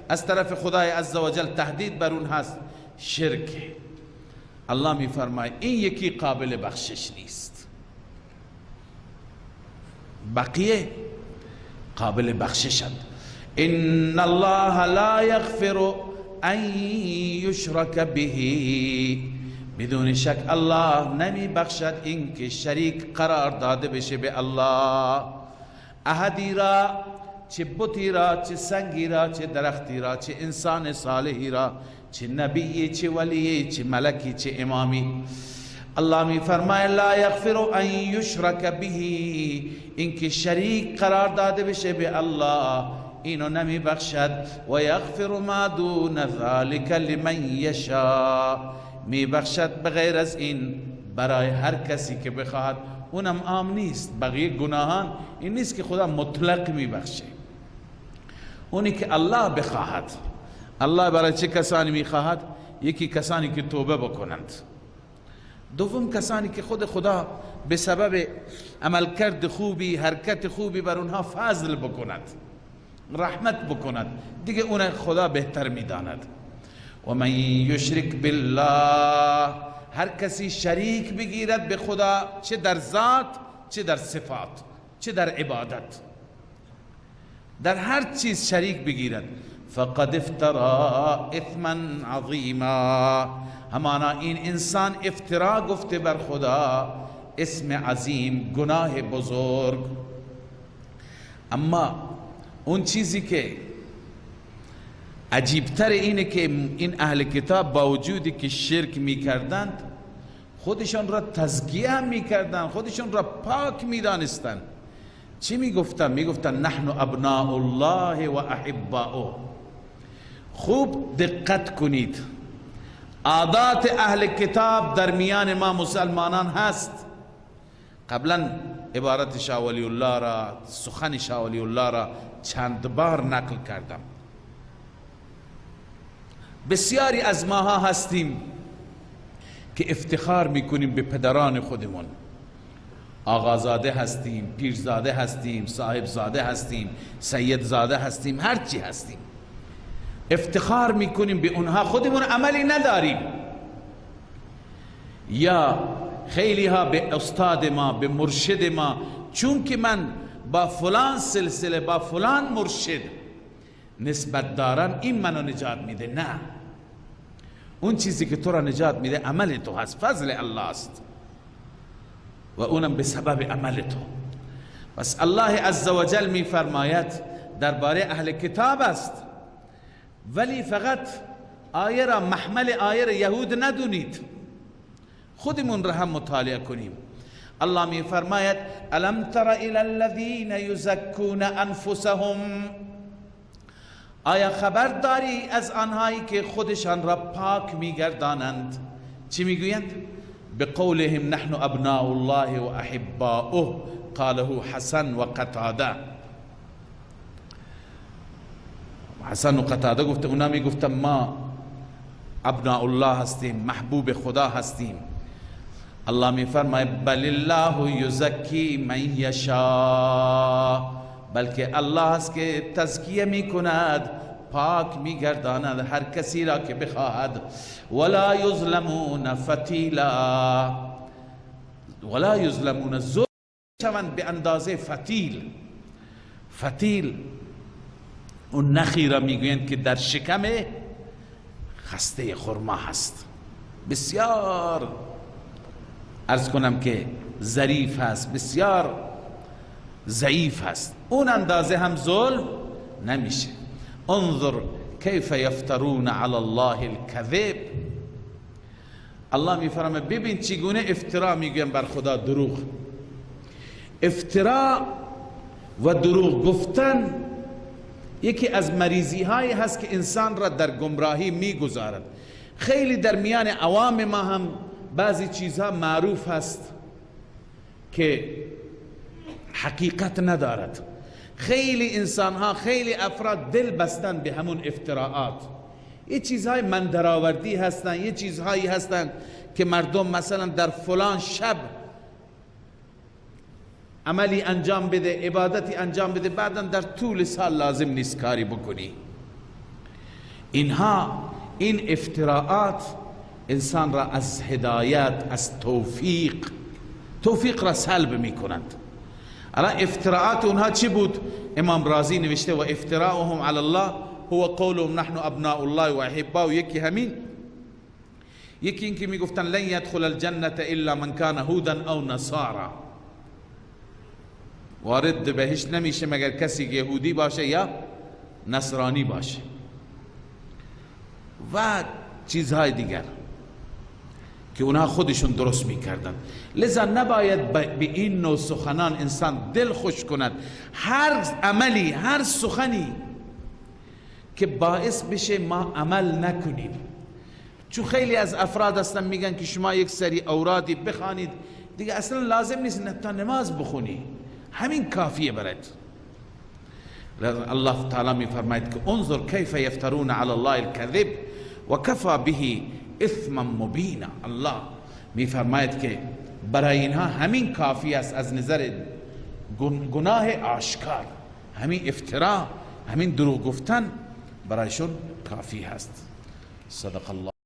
S1: از طرف خدای عزوجل تهدید بر اون هست، شرک. الله میفرماید این یکی قابل بخشش نیست، بقیه قابل بخششند. ان الله لا یغفر ان یشرک به، بدون شک الله نمی بخشد این که شریک قرار داده بشه به الله. احدی را، چه بتی را، چه سنگی را، چه درختی را، چه انسان صالحی را، چه نبی، چه ولی، چه ملکی، چه امامی، الله می فرماید لا یغفر ان یشرک به، این که شریک قرار داده بشه به الله اینو نمی بخشد. و یغفر ما دون ذلك لمن یشاء، می بخشد بغیر از این برای هر کسی که بخواهد. اونم عام نیست، بقیه گناهان این نیست که خدا مطلق می بخشه، اونی که الله بخواهد. الله برای چه کسانی می خواهد؟ یکی کسانی که توبه بکنند، دوم کسانی که خود خدا به سبب عملکرد خوبی، حرکت خوبی بر اونها فضل بکند، رحمت بکند، دیگه اون خدا بهتر میداند. و من یشرک بالله، هر کسی شریک بگیرد به خدا، چه در ذات، چه در صفات، چه در عبادت، در هر چیز شریک بگیرد، فقد افترا اثما عظیما، همانا این انسان افترا گفته بر خدا، اسم عظیم، گناه بزرگ. اما اون چیزی که عجیبتر اینه که این اهل کتاب با وجودی که شرک میکردند خودشان را تزکیه هم میکردند، خودشان را پاک میدانستند. چی میگفتن؟ میگفتن نحن ابناء الله و احباؤه. خوب دقت کنید، عادات اهل کتاب در میان ما مسلمانان هست. قبلا عبارت شاه ولی الله را، سخن شاه ولی الله را چند بار نقل کردم. بسیاری از ماها هستیم که افتخار میکنیم به پدران خودمون، آقازاده هستیم، پیرزاده هستیم، صاحبزاده هستیم، سیدزاده هستیم، هرچی هستیم، افتخار میکنیم به اونها، خودمون عملی نداریم. یا خیلی ها به استاد ما، به مرشد ما، چون که من با فلان سلسله، با فلان مرشد نسبت دارم، این منو نجات میده. نه، اون چیزی که تو را نجات میده عمل تو هست، فضل الله است و اونم به سبب عمل تو. پس الله عزوجل می فرماید درباره اهل کتاب است، ولی فقط آیه را محمل آیه یهود ندونید، خودمون را هم مطالعه کنیم. الله می فرماید الم تر الی الذین یزکون انفسهم، آیا خبر داری از آنهایی که خودشان را پاک میگردانند؟ چی میگویند؟ بقولهم نحن ابناء الله و احباؤه قاله حسن و قتاده. حسن و قتاده گفته، اونا میگفتن ما ابناء الله هستیم، محبوب خدا هستیم. الله میفرماید بل الله یزکی من یشاء، بلکه الله است که تزکیه میکند، پاک میگرداند هر کسی را که بخواهد. ولا یظلمون فتیلا، ولا یظلمون، ظلم شوند به اندازه فتیل. فتیل اون نخی را میگویند که در شکم خسته خرما هست، بسیار عرض کنم که ظریف هست، بسیار ضعیف هست، اون اندازه هم ظلم نمیشه. انظر کیف یفترون علی الله الکذب، الله میفرمه ببین چگونه افترا میگن بر خدا، دروغ. افترا و دروغ گفتن یکی از مریضی هایی هست که انسان را در گمراهی میگذارد. خیلی در میان عوام ما هم بعضی چیزها معروف هست که حقیقت ندارد. خیلی انسان ها، خیلی افراد دل بستن به همون افتراعات. یه چیزهای من درآوردی هستن، یه چیزهایی هستن که مردم مثلا در فلان شب عملی انجام بده، عبادتی انجام بده، بعدا در طول سال لازم نیست کاری بکنی. اینها، این افتراعات انسان را از هدایت، از توفیق را سلب می کنند. الان افتراعات اونها چی بود؟ امام رازی نوشته و افتراؤهم علی الله هو قولهم نحن ابناء الله و احباؤه. یکی همین، یکی این که می گفتن لن يدخل الجنة الا من كان هودا او نصارا، وارد بهشت نمیشه مگر کسی که یهودی باشه یا نصرانی باشه، و چیزهای دیگر که اونها خودشون درست میکردن. لذا نباید به این نوع سخنان انسان دل خوش کند. هر عملی، هر سخنی که باعث بشه ما عمل نکنیم، چون خیلی از افراد هستن میگن که شما یک سری اورادی بخوانید دیگه اصلا لازم نیست تا نماز بخونی، همین کافیه برات. الله تعالی میفرماید که انظر کیف یفترون علی الله الکذب و کفا به اثما مبینا. الله میفرماید که برای اینها همین کافی است از نظر گناه آشکار، همین افترا، همین دروغ گفتن برایشون کافی هست. صدق الله.